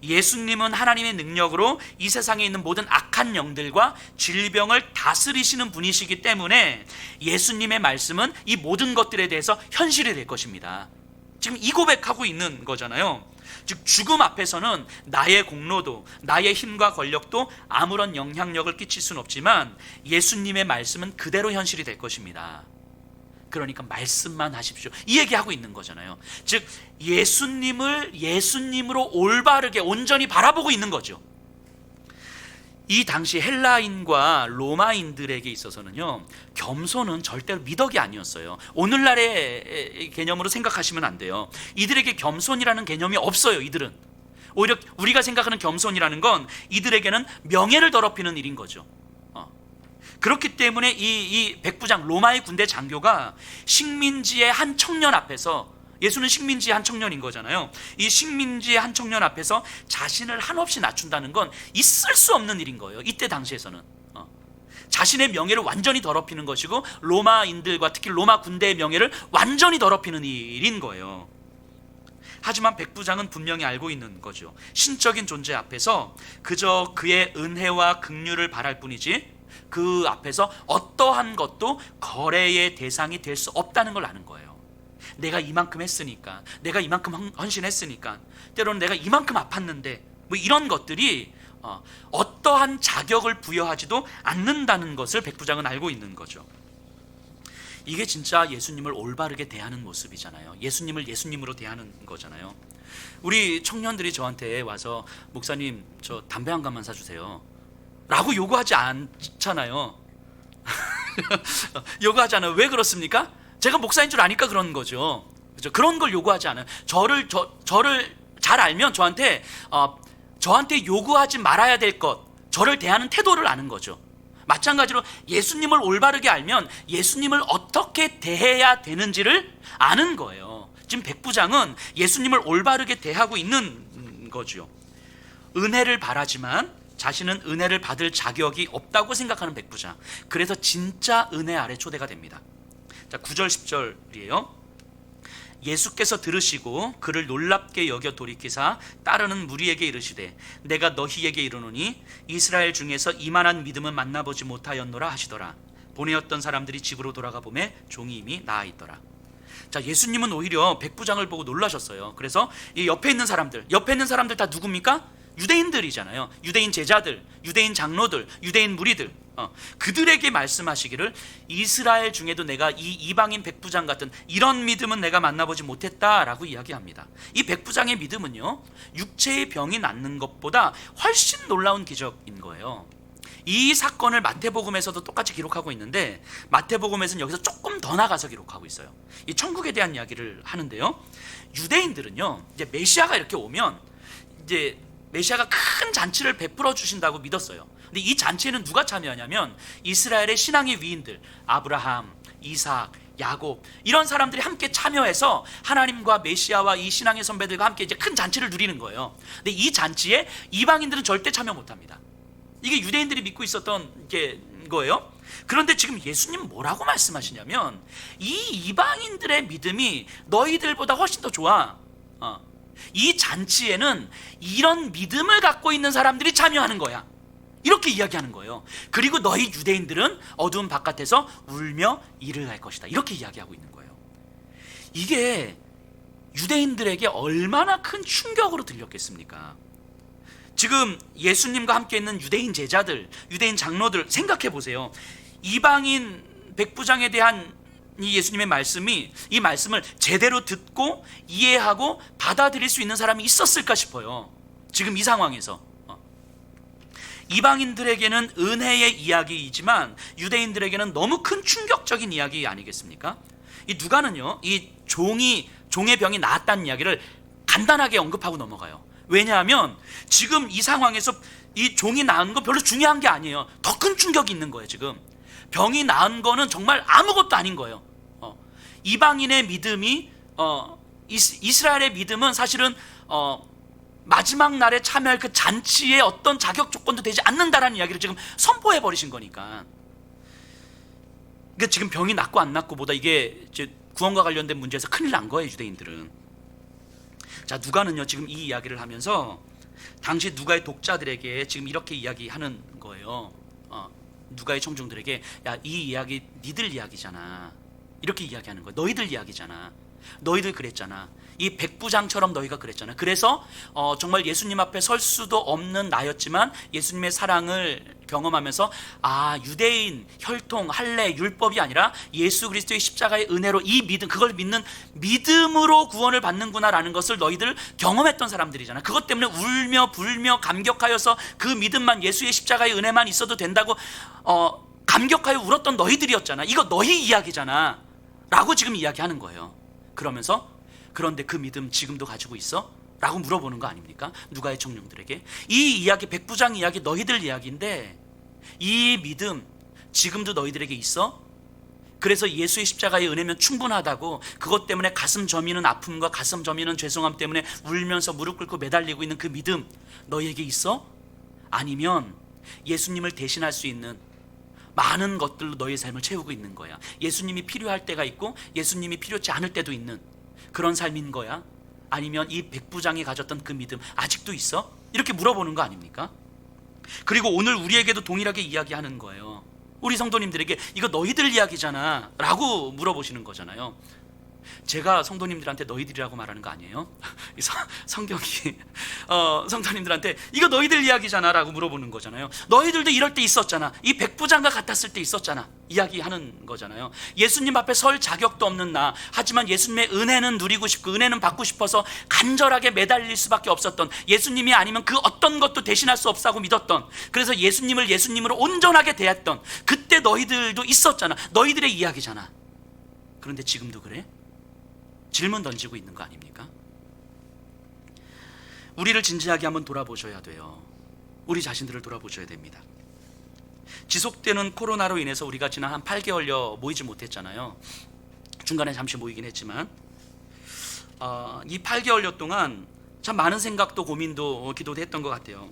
예수님은 하나님의 능력으로 이 세상에 있는 모든 악한 영들과 질병을 다스리시는 분이시기 때문에 예수님의 말씀은 이 모든 것들에 대해서 현실이 될 것입니다. 지금 이 고백하고 있는 거잖아요. 즉 죽음 앞에서는 나의 공로도 나의 힘과 권력도 아무런 영향력을 끼칠 수는 없지만 예수님의 말씀은 그대로 현실이 될 것입니다. 그러니까 말씀만 하십시오, 이 얘기하고 있는 거잖아요. 즉 예수님을 예수님으로 올바르게 온전히 바라보고 있는 거죠. 이 당시 헬라인과 로마인들에게 있어서는요 겸손은 절대로 미덕이 아니었어요. 오늘날의 개념으로 생각하시면 안 돼요. 이들에게 겸손이라는 개념이 없어요. 이들은 오히려 우리가 생각하는 겸손이라는 건 이들에게는 명예를 더럽히는 일인 거죠. 그렇기 때문에 이 백부장 로마의 군대 장교가 식민지의 한 청년 앞에서, 예수는 식민지의 한 청년인 거잖아요. 이 식민지의 한 청년 앞에서 자신을 한없이 낮춘다는 건 있을 수 없는 일인 거예요. 이때 당시에서는 자신의 명예를 완전히 더럽히는 것이고 로마인들과 특히 로마 군대의 명예를 완전히 더럽히는 일인 거예요. 하지만 백부장은 분명히 알고 있는 거죠. 신적인 존재 앞에서 그저 그의 은혜와 긍휼을 바랄 뿐이지 그 앞에서 어떠한 것도 거래의 대상이 될 수 없다는 걸 아는 거예요. 내가 이만큼 했으니까, 내가 이만큼 헌신했으니까, 때로는 내가 이만큼 아팠는데 뭐 이런 것들이 어떠한 자격을 부여하지도 않는다는 것을 백부장은 알고 있는 거죠. 이게 진짜 예수님을 올바르게 대하는 모습이잖아요. 예수님을 예수님으로 대하는 거잖아요. 우리 청년들이 저한테 와서 목사님 저 담배 한 갑만 사주세요 라고 요구하지 않잖아요. 요구하잖아요. 왜 그렇습니까? 제가 목사인 줄 아니까 그런 거죠. 그렇죠? 그런 걸 요구하지 않아요. 저를 잘 알면 저한테 요구하지 말아야 될 것, 저를 대하는 태도를 아는 거죠. 마찬가지로 예수님을 올바르게 알면 예수님을 어떻게 대해야 되는지를 아는 거예요. 지금 백부장은 예수님을 올바르게 대하고 있는 거죠. 은혜를 바라지만 자신은 은혜를 받을 자격이 없다고 생각하는 백부장. 그래서 진짜 은혜 아래 초대가 됩니다. 자, 9절 10절이에요. 예수께서 들으시고 그를 놀랍게 여겨 돌이키사 따르는 무리에게 이르시되 내가 너희에게 이르노니 이스라엘 중에서 이만한 믿음은 만나보지 못하였노라 하시더라. 보내었던 사람들이 집으로 돌아가 보매 종이 이미 나아 있더라. 자, 예수님은 오히려 백부장을 보고 놀라셨어요. 그래서 이 옆에 있는 사람들 다 누굽니까? 유대인들이잖아요. 유대인 제자들, 유대인 장로들, 유대인 무리들, 그들에게 말씀하시기를 이스라엘 중에도 내가 이 이방인 백부장 같은 이런 믿음은 내가 만나보지 못했다라고 이야기합니다. 이 백부장의 믿음은요, 육체의 병이 낫는 것보다 훨씬 놀라운 기적인 거예요. 이 사건을 마태복음에서도 똑같이 기록하고 있는데, 마태복음에서는 여기서 조금 더 나가서 기록하고 있어요. 이 천국에 대한 이야기를 하는데요, 유대인들은요, 이제 메시아가 이렇게 오면 이제 메시아가 큰 잔치를 베풀어 주신다고 믿었어요. 근데 이 잔치에는 누가 참여하냐면 이스라엘의 신앙의 위인들, 아브라함, 이삭, 야곱, 이런 사람들이 함께 참여해서 하나님과 메시아와 이 신앙의 선배들과 함께 이제 큰 잔치를 누리는 거예요. 근데 이 잔치에 이방인들은 절대 참여 못합니다. 이게 유대인들이 믿고 있었던 거예요. 그런데 지금 예수님 뭐라고 말씀하시냐면, 이 이방인들의 믿음이 너희들보다 훨씬 더 좋아. 이 잔치에는 이런 믿음을 갖고 있는 사람들이 참여하는 거야, 이렇게 이야기하는 거예요. 그리고 너희 유대인들은 어두운 바깥에서 울며 이를 할 것이다, 이렇게 이야기하고 있는 거예요. 이게 유대인들에게 얼마나 큰 충격으로 들렸겠습니까? 지금 예수님과 함께 있는 유대인 제자들, 유대인 장로들 생각해 보세요. 이방인 백부장에 대한 이 예수님의 말씀이, 이 말씀을 제대로 듣고 이해하고 받아들일 수 있는 사람이 있었을까 싶어요. 지금 이 상황에서 이방인들에게는 은혜의 이야기이지만 유대인들에게는 너무 큰 충격적인 이야기 아니겠습니까? 이 누가는요, 이 종의 병이 나았다는 이야기를 간단하게 언급하고 넘어가요. 왜냐하면 지금 이 상황에서 이 종이 나은 건 별로 중요한 게 아니에요. 더 큰 충격이 있는 거예요. 지금 병이 나은 거는 정말 아무것도 아닌 거예요. 이방인의 믿음이, 이스라엘의 믿음은 사실은 마지막 날에 참여할 그 잔치의 어떤 자격 조건도 되지 않는다라는 이야기를 지금 선포해 버리신 거니까. 그러니까 지금 병이 낫고 안 낫고보다 이게 이제 구원과 관련된 문제에서 큰일 난 거예요, 유대인들은. 자, 누가는요 지금 이 이야기를 하면서 당시 누가의 독자들에게 지금 이렇게 이야기하는 거예요. 누가의 청중들에게, 야, 이 이야기 니들 이야기잖아, 이렇게 이야기하는 거예요. 너희들 이야기잖아. 너희들 그랬잖아. 이 백부장처럼 너희가 그랬잖아. 그래서 정말 예수님 앞에 설 수도 없는 나였지만 예수님의 사랑을 경험하면서, 유대인 혈통, 할례, 율법이 아니라 예수 그리스도의 십자가의 은혜로 이 믿음, 그걸 믿는 믿음으로 구원을 받는구나라는 것을 너희들 경험했던 사람들이잖아. 그것 때문에 울며 불며 감격하여서 그 믿음만, 예수의 십자가의 은혜만 있어도 된다고 감격하여 울었던 너희들이었잖아. 이거 너희 이야기잖아 라고 지금 이야기하는 거예요. 그러면서, 그런데 그 믿음 지금도 가지고 있어? 라고 물어보는 거 아닙니까? 누가의 청중들에게. 이 이야기, 백부장 이야기 너희들 이야기인데 이 믿음 지금도 너희들에게 있어? 그래서 예수의 십자가의 은혜면 충분하다고, 그것 때문에 가슴 저미는 아픔과 가슴 저미는 죄송함 때문에 울면서 무릎 꿇고 매달리고 있는 그 믿음 너희에게 있어? 아니면 예수님을 대신할 수 있는 많은 것들로 너의 삶을 채우고 있는 거야. 예수님이 필요할 때가 있고 예수님이 필요치 않을 때도 있는 그런 삶인 거야? 아니면 이 백부장이 가졌던 그 믿음 아직도 있어? 이렇게 물어보는 거 아닙니까? 그리고 오늘 우리에게도 동일하게 이야기하는 거예요. 우리 성도님들에게 이거 너희들 이야기잖아 라고 물어보시는 거잖아요. 제가 성도님들한테 너희들이라고 말하는 거 아니에요? 성경이 성도님들한테 이거 너희들 이야기잖아 라고 물어보는 거잖아요. 너희들도 이럴 때 있었잖아, 이 백부장과 같았을 때 있었잖아, 이야기하는 거잖아요. 예수님 앞에 설 자격도 없는 나, 하지만 예수님의 은혜는 누리고 싶고 은혜는 받고 싶어서 간절하게 매달릴 수밖에 없었던, 예수님이 아니면 그 어떤 것도 대신할 수 없다고 믿었던, 그래서 예수님을 예수님으로 온전하게 대했던 그때 너희들도 있었잖아. 너희들의 이야기잖아. 그런데 지금도 그래? 질문 던지고 있는 거 아닙니까? 우리를 진지하게 한번 돌아보셔야 돼요. 우리 자신들을 돌아보셔야 됩니다. 지속되는 코로나로 인해서 우리가 지난 한 8개월여 모이지 못했잖아요. 중간에 잠시 모이긴 했지만 이 8개월여 동안 참 많은 생각도 고민도 기도도 했던 것 같아요.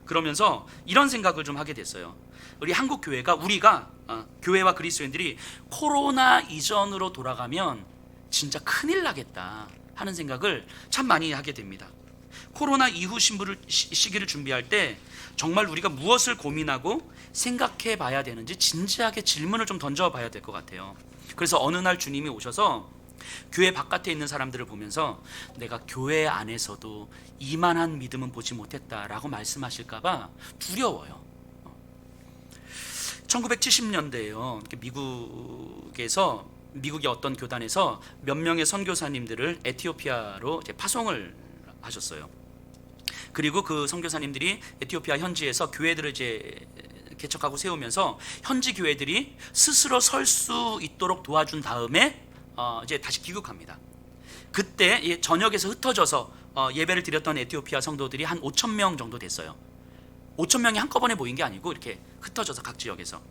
그러면서 이런 생각을 좀 하게 됐어요. 우리 한국 교회가, 우리가 교회와 그리스도인들이 코로나 이전으로 돌아가면 진짜 큰일 나겠다 하는 생각을 참 많이 하게 됩니다. 코로나 이후 시기를 준비할 때 정말 우리가 무엇을 고민하고 생각해 봐야 되는지 진지하게 질문을 좀 던져 봐야 될 것 같아요. 그래서 어느 날 주님이 오셔서 교회 바깥에 있는 사람들을 보면서 내가 교회 안에서도 이만한 믿음은 보지 못했다라고 말씀하실까봐 두려워요. 1970년대에요. 미국의 어떤 교단에서 몇 명의 선교사님들을 에티오피아로 이제 파송을 하셨어요. 그리고 그 선교사님들이 에티오피아 현지에서 교회들을 이제 개척하고 세우면서 현지 교회들이 스스로 설 수 있도록 도와준 다음에 이제 다시 귀국합니다. 그때 전역에서 흩어져서 예배를 드렸던 에티오피아 성도들이 한 5천 명 정도 됐어요. 5천 명이 한꺼번에 모인 게 아니고 이렇게 흩어져서 각 지역에서.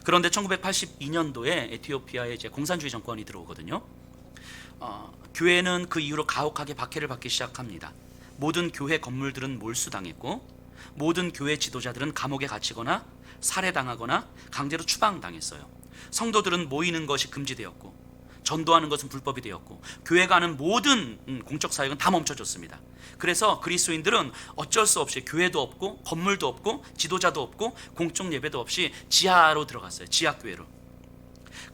그런데 1982년도에 에티오피아에 이제 공산주의 정권이 들어오거든요. 교회는 그 이후로 가혹하게 박해를 받기 시작합니다. 모든 교회 건물들은 몰수당했고 모든 교회 지도자들은 감옥에 갇히거나 살해당하거나 강제로 추방당했어요. 성도들은 모이는 것이 금지되었고 전도하는 것은 불법이 되었고 교회가 하는 모든 공적 사역은 다 멈춰졌습니다. 그래서 그리스도인들은 어쩔 수 없이 교회도 없고 건물도 없고 지도자도 없고 공적 예배도 없이 지하로 들어갔어요. 지하교회로.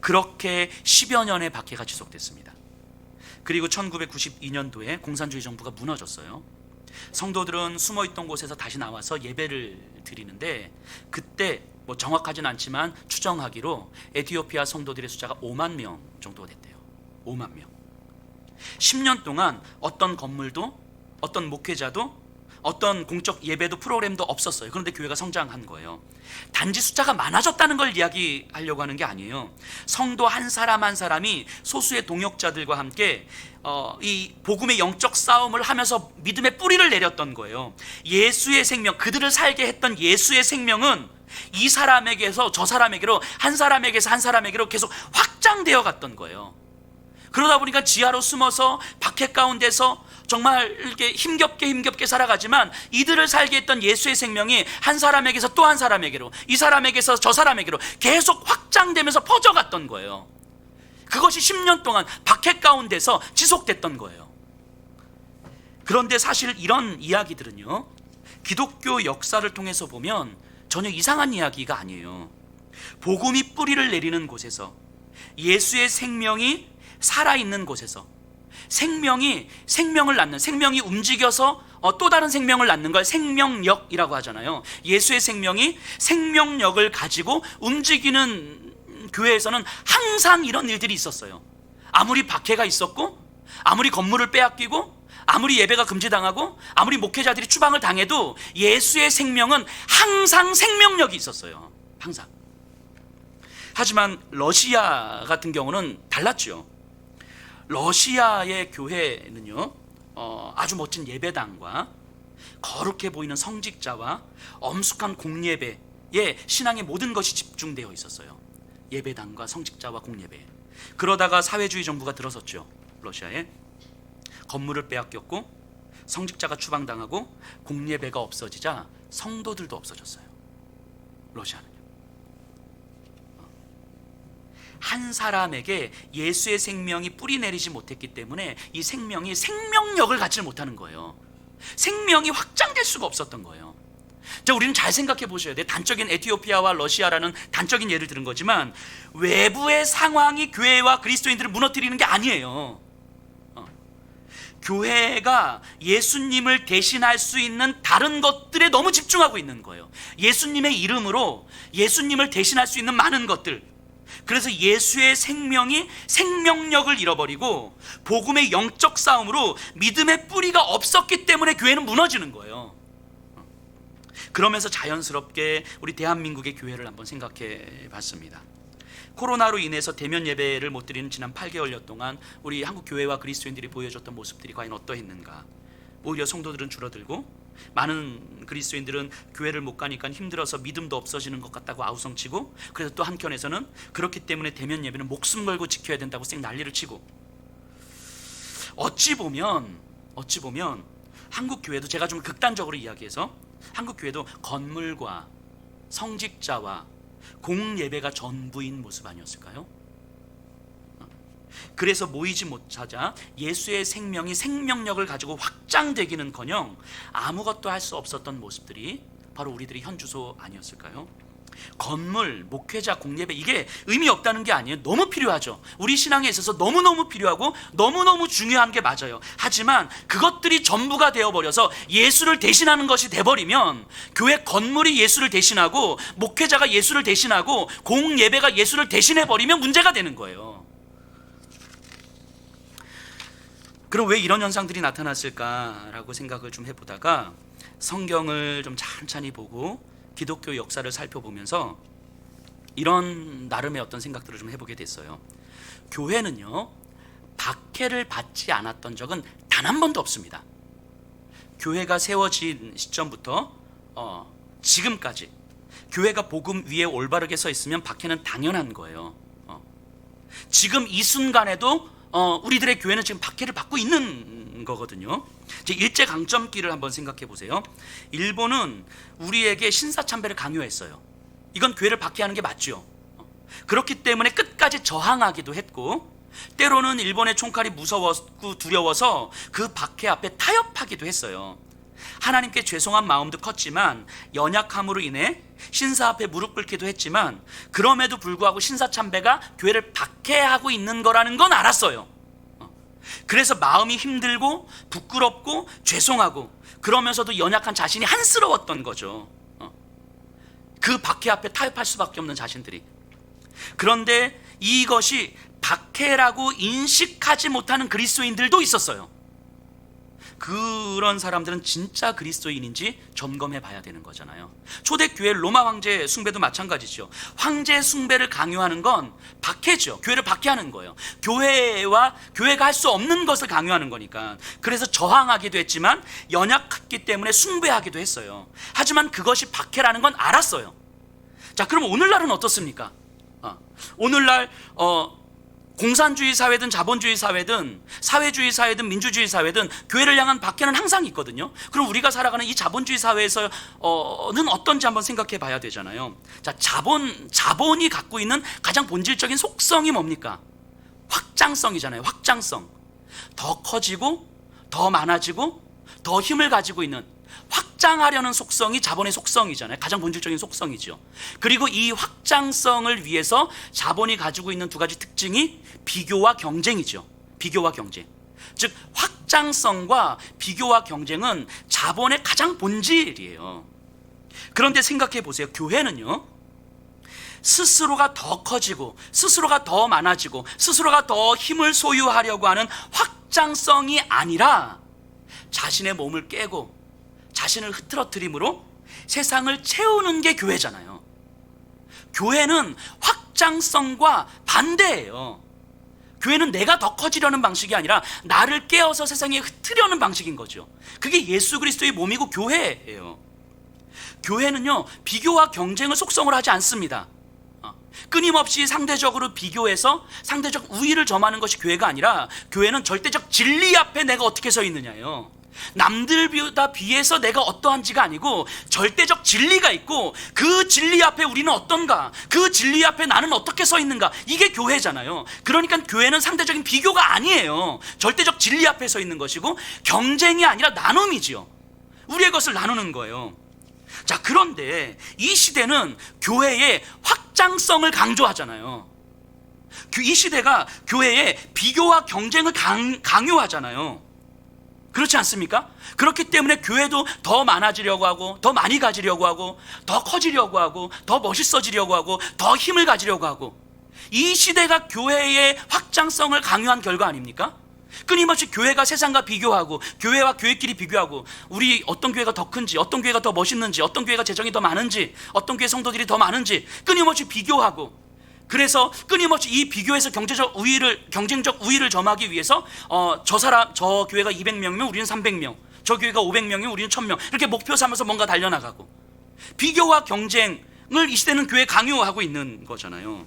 그렇게 10여 년의 박해가 지속됐습니다. 그리고 1992년도에 공산주의 정부가 무너졌어요. 성도들은 숨어있던 곳에서 다시 나와서 예배를 드리는데 그때 뭐 정확하진 않지만 추정하기로 에티오피아 성도들의 숫자가 5만 명 정도 됐대요. 5만 명. 10년 동안 어떤 건물도 어떤 목회자도 어떤 공적 예배도 프로그램도 없었어요. 그런데 교회가 성장한 거예요. 단지 숫자가 많아졌다는 걸 이야기하려고 하는 게 아니에요. 성도 한 사람 한 사람이 소수의 동역자들과 함께 이 복음의 영적 싸움을 하면서 믿음의 뿌리를 내렸던 거예요. 예수의 생명, 그들을 살게 했던 예수의 생명은 이 사람에게서 저 사람에게로, 한 사람에게서 한 사람에게로 계속 확장되어 갔던 거예요. 그러다 보니까 지하로 숨어서 박해 가운데서 정말 이렇게 힘겹게 살아가지만 이들을 살게 했던 예수의 생명이 한 사람에게서 또 한 사람에게로, 이 사람에게서 저 사람에게로 계속 확장되면서 퍼져갔던 거예요. 그것이 10년 동안 박해 가운데서 지속됐던 거예요. 그런데 사실 이런 이야기들은요, 기독교 역사를 통해서 보면 전혀 이상한 이야기가 아니에요. 복음이 뿌리를 내리는 곳에서, 예수의 생명이 살아있는 곳에서, 생명을 낳는, 생명이 움직여서 또 다른 생명을 낳는 걸 생명력이라고 하잖아요. 예수의 생명이 생명력을 가지고 움직이는 교회에서는 항상 이런 일들이 있었어요. 아무리 박해가 있었고, 아무리 건물을 빼앗기고, 아무리 예배가 금지당하고, 아무리 목회자들이 추방을 당해도 예수의 생명은 항상 생명력이 있었어요. 항상. 하지만 러시아 같은 경우는 달랐죠. 러시아의 교회는요, 아주 멋진 예배당과 거룩해 보이는 성직자와 엄숙한 공예배에 신앙의 모든 것이 집중되어 있었어요. 예배당과 성직자와 공예배. 그러다가 사회주의 정부가 들어섰죠. 러시아에. 건물을 빼앗겼고 성직자가 추방당하고 공예배가 없어지자 성도들도 없어졌어요. 러시아는요. 한 사람에게 예수의 생명이 뿌리 내리지 못했기 때문에 이 생명이 생명력을 갖지 못하는 거예요. 생명이 확장될 수가 없었던 거예요. 자, 우리는 잘 생각해 보셔야 돼요. 단적인 에티오피아와 러시아라는 단적인 예를 들은 거지만 외부의 상황이 교회와 그리스도인들을 무너뜨리는 게 아니에요. 교회가 예수님을 대신할 수 있는 다른 것들에 너무 집중하고 있는 거예요. 예수님의 이름으로 예수님을 대신할 수 있는 많은 것들. 그래서 예수의 생명이 생명력을 잃어버리고 복음의 영적 싸움으로 믿음의 뿌리가 없었기 때문에 교회는 무너지는 거예요. 그러면서 자연스럽게 우리 대한민국의 교회를 한번 생각해 봤습니다. 코로나로 인해서 대면 예배를 못 드리는 지난 8개월여 동안 우리 한국 교회와 그리스도인들이 보여줬던 모습들이 과연 어떠했는가. 오히려 성도들은 줄어들고 많은 그리스도인들은 교회를 못 가니까 힘들어서 믿음도 없어지는 것 같다고 아우성치고, 그래서 또 한켠에서는 그렇기 때문에 대면 예배는 목숨 걸고 지켜야 된다고 쌩 난리를 치고, 어찌 보면 한국 교회도, 제가 좀 극단적으로 이야기해서 한국 교회도 건물과 성직자와 공예배가 전부인 모습 아니었을까요? 그래서 모이지 못하자 예수의 생명이 생명력을 가지고 확장되기는커녕 아무것도 할 수 없었던 모습들이 바로 우리들의 현주소 아니었을까요? 건물, 목회자, 공예배 이게 의미 없다는 게 아니에요. 너무 필요하죠. 우리 신앙에 있어서 너무너무 필요하고 너무너무 중요한 게 맞아요. 하지만 그것들이 전부가 되어버려서 예수를 대신하는 것이 돼버리면, 교회 건물이 예수를 대신하고 목회자가 예수를 대신하고 공예배가 예수를 대신해버리면 문제가 되는 거예요. 그럼 왜 이런 현상들이 나타났을까라고 생각을 좀 해보다가 성경을 좀 찬찬히 보고 기독교 역사를 살펴보면서 이런 나름의 어떤 생각들을 좀 해보게 됐어요. 교회는요, 박해를 받지 않았던 적은 단 한 번도 없습니다. 교회가 세워진 시점부터 지금까지 교회가 복음 위에 올바르게 서 있으면 박해는 당연한 거예요. 지금 이 순간에도 우리들의 교회는 지금 박해를 받고 있는 거거든요. 일제강점기를 한번 생각해 보세요. 일본은 우리에게 신사참배를 강요했어요. 이건 교회를 박해하는 게 맞죠. 그렇기 때문에 끝까지 저항하기도 했고, 때로는 일본의 총칼이 무서웠고 두려워서 그 박해 앞에 타협하기도 했어요. 하나님께 죄송한 마음도 컸지만 연약함으로 인해 신사 앞에 무릎 꿇기도 했지만, 그럼에도 불구하고 신사참배가 교회를 박해하고 있는 거라는 건 알았어요. 그래서 마음이 힘들고 부끄럽고 죄송하고, 그러면서도 연약한 자신이 한스러웠던 거죠. 그 박해 앞에 타협할 수밖에 없는 자신들이. 그런데 이것이 박해라고 인식하지 못하는 그리스도인들도 있었어요. 그런 사람들은 진짜 그리스도인인지 점검해 봐야 되는 거잖아요. 초대교회 로마 황제 숭배도 마찬가지죠. 황제 숭배를 강요하는 건 박해죠. 교회를 박해하는 거예요. 교회가 할 수 없는 것을 강요하는 거니까. 그래서 저항하기도 했지만 연약했기 때문에 숭배하기도 했어요. 하지만 그것이 박해라는 건 알았어요. 자, 그럼 오늘날은 어떻습니까? 오늘날 공산주의 사회든 자본주의 사회든 사회주의 사회든 민주주의 사회든 교회를 향한 박해는 항상 있거든요. 그럼 우리가 살아가는 이 자본주의 사회에서는 어떤지 한번 생각해 봐야 되잖아요. 자, 자본이 갖고 있는 가장 본질적인 속성이 뭡니까? 확장성이잖아요. 확장성. 더 커지고 더 많아지고 더 힘을 가지고 있는, 확장하려는 속성이 자본의 속성이잖아요. 가장 본질적인 속성이죠. 그리고 이 확장성을 위해서 자본이 가지고 있는 두 가지 특징이 비교와 경쟁이죠. 비교와 경쟁. 즉 확장성과 비교와 경쟁은 자본의 가장 본질이에요. 그런데 생각해 보세요. 교회는요, 스스로가 더 커지고 스스로가 더 많아지고 스스로가 더 힘을 소유하려고 하는 확장성이 아니라 자신의 몸을 깨고 자신을 흐트러뜨림으로 세상을 채우는 게 교회잖아요. 교회는 확장성과 반대예요. 교회는 내가 더 커지려는 방식이 아니라 나를 깨어서 세상에 흩으려는 방식인 거죠. 그게 예수 그리스도의 몸이고 교회예요. 교회는요, 비교와 경쟁을 속성을 하지 않습니다. 끊임없이 상대적으로 비교해서 상대적 우위를 점하는 것이 교회가 아니라, 교회는 절대적 진리 앞에 내가 어떻게 서 있느냐예요. 남들보다 비해서 내가 어떠한지가 아니고 절대적 진리가 있고, 그 진리 앞에 우리는 어떤가, 그 진리 앞에 나는 어떻게 서 있는가, 이게 교회잖아요. 그러니까 교회는 상대적인 비교가 아니에요. 절대적 진리 앞에 서 있는 것이고, 경쟁이 아니라 나눔이지요. 우리의 것을 나누는 거예요. 자, 그런데 이 시대는 교회의 확장성을 강조하잖아요. 이 시대가 교회의 비교와 경쟁을 강요하잖아요. 그렇지 않습니까? 그렇기 때문에 교회도 더 많아지려고 하고, 더 많이 가지려고 하고, 더 커지려고 하고, 더 멋있어지려고 하고, 더 힘을 가지려고 하고, 이 시대가 교회의 확장성을 강요한 결과 아닙니까? 끊임없이 교회가 세상과 비교하고, 교회와 교회끼리 비교하고, 우리 어떤 교회가 더 큰지, 어떤 교회가 더 멋있는지, 어떤 교회가 재정이 더 많은지, 어떤 교회 성도들이 더 많은지 끊임없이 비교하고, 그래서 끊임없이 이 비교에서 경쟁적 우위를 점하기 위해서 저 교회가 200명이면 우리는 300명, 저 교회가 500명이면 우리는 1000명, 이렇게 목표 삼아서 뭔가 달려나가고, 비교와 경쟁을 이 시대는 교회에 강요하고 있는 거잖아요.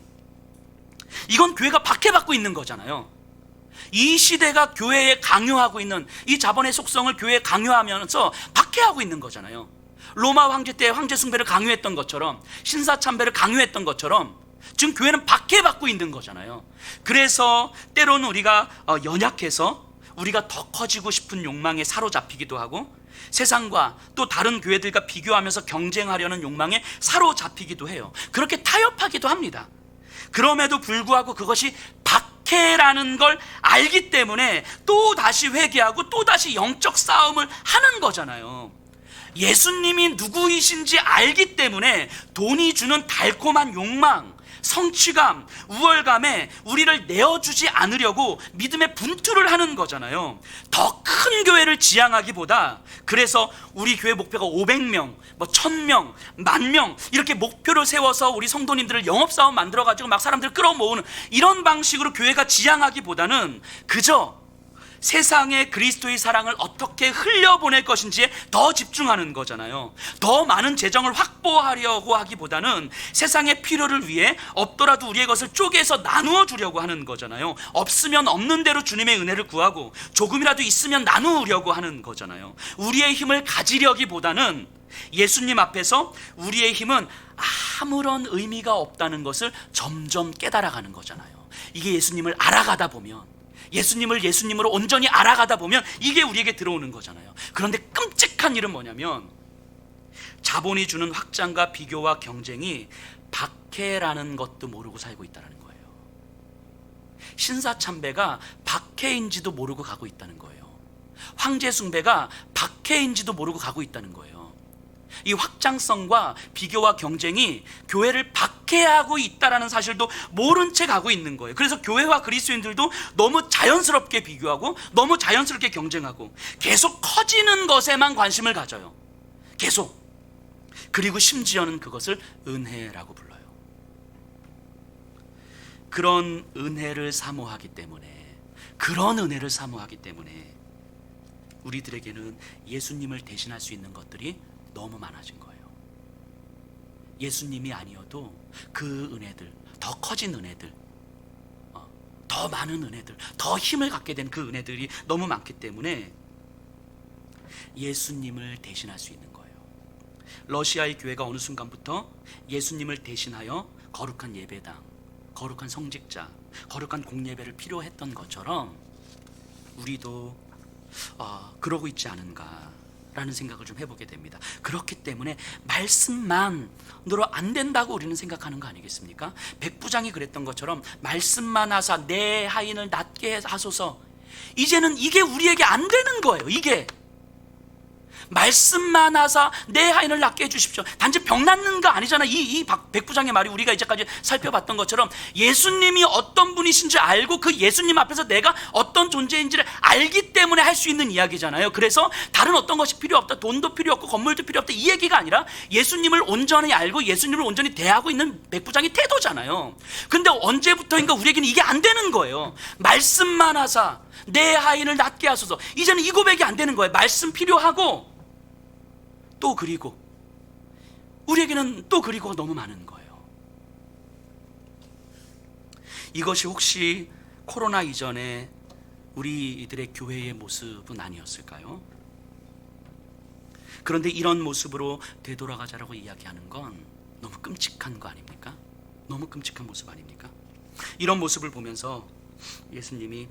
이건 교회가 박해받고 있는 거잖아요. 이 시대가 교회에 강요하고 있는 이 자본의 속성을 교회에 강요하면서 박해하고 있는 거잖아요. 로마 황제 때 황제 숭배를 강요했던 것처럼, 신사참배를 강요했던 것처럼 지금 교회는 박해받고 있는 거잖아요. 그래서 때로는 우리가 연약해서 우리가 더 커지고 싶은 욕망에 사로잡히기도 하고 세상과 또 다른 교회들과 비교하면서 경쟁하려는 욕망에 사로잡히기도 해요. 그렇게 타협하기도 합니다. 그럼에도 불구하고 그것이 박해라는 걸 알기 때문에 또 다시 회개하고 또 다시 영적 싸움을 하는 거잖아요. 예수님이 누구이신지 알기 때문에 돈이 주는 달콤한 욕망, 성취감, 우월감에 우리를 내어주지 않으려고 믿음의 분투를 하는 거잖아요. 더 큰 교회를 지향하기보다, 그래서 우리 교회 목표가 500명, 1000명, 10,000명 이렇게 목표를 세워서 우리 성도님들을 영업사원 만들어가지고 막 사람들을 끌어모으는 이런 방식으로 교회가 지향하기보다는 그저 세상에 그리스도의 사랑을 어떻게 흘려보낼 것인지에 더 집중하는 거잖아요. 더 많은 재정을 확보하려고 하기보다는 세상의 필요를 위해 없더라도 우리의 것을 쪼개서 나누어 주려고 하는 거잖아요. 없으면 없는 대로 주님의 은혜를 구하고 조금이라도 있으면 나누려고 하는 거잖아요. 우리의 힘을 가지려기보다는 예수님 앞에서 우리의 힘은 아무런 의미가 없다는 것을 점점 깨달아가는 거잖아요. 이게 예수님을 알아가다 보면, 예수님을 예수님으로 온전히 알아가다 보면 이게 우리에게 들어오는 거잖아요. 그런데 끔찍한 일은 뭐냐면 자본이 주는 확장과 비교와 경쟁이 박해라는 것도 모르고 살고 있다는 거예요. 신사참배가 박해인지도 모르고 가고 있다는 거예요. 황제숭배가 박해인지도 모르고 가고 있다는 거예요. 이 확장성과 비교와 경쟁이 교회를 박해하고 있다는 사실도 모른 채 가고 있는 거예요. 그래서 교회와 그리스도인들도 너무 자연스럽게 비교하고 너무 자연스럽게 경쟁하고 계속 커지는 것에만 관심을 가져요. 계속. 그리고 심지어는 그것을 은혜라고 불러요. 그런 은혜를 사모하기 때문에, 우리들에게는 예수님을 대신할 수 있는 것들이 너무 많아진 거예요. 예수님이 아니어도 그 은혜들, 더 커진 은혜들, 더 많은 은혜들, 더 힘을 갖게 된 그 은혜들이 너무 많기 때문에 예수님을 대신할 수 있는 거예요. 러시아의 교회가 어느 순간부터 예수님을 대신하여 거룩한 예배당, 거룩한 성직자, 거룩한 공예배를 필요했던 것처럼 우리도 그러고 있지 않은가 라는 생각을 좀 해보게 됩니다. 그렇기 때문에 말씀만으로 안 된다고 우리는 생각하는 거 아니겠습니까? 백부장이 그랬던 것처럼 말씀만 하사 내 하인을 낫게 하소서. 이제는 이게 우리에게 안 되는 거예요. 이게 말씀만 하사 내 하인을 낫게 해주십시오. 단지 병 낫는 거 아니잖아. 이 백부장의 말이 우리가 이제까지 살펴봤던 것처럼 예수님이 어떤 분이신지 알고 그 예수님 앞에서 내가 어떤 존재인지를 알기 때문에 할 수 있는 이야기잖아요. 그래서 다른 어떤 것이 필요 없다, 돈도 필요 없고 건물도 필요 없다, 이 얘기가 아니라 예수님을 온전히 알고 예수님을 온전히 대하고 있는 백부장의 태도잖아요. 근데 언제부터인가 우리에게는 이게 안 되는 거예요. 말씀만 하사 내 하인을 낫게 하소서. 이제는 이 고백이 안 되는 거예요. 말씀 필요하고 또 그리고 우리에게는 또 그리고가 너무 많은 거예요. 이것이 혹시 코로나 이전에 우리들의 교회의 모습은 아니었을까요? 그런데 이런 모습으로 되돌아가자라고 이야기하는 건 너무 끔찍한 거 아닙니까? 너무 끔찍한 모습 아닙니까? 이런 모습을 보면서 예수님이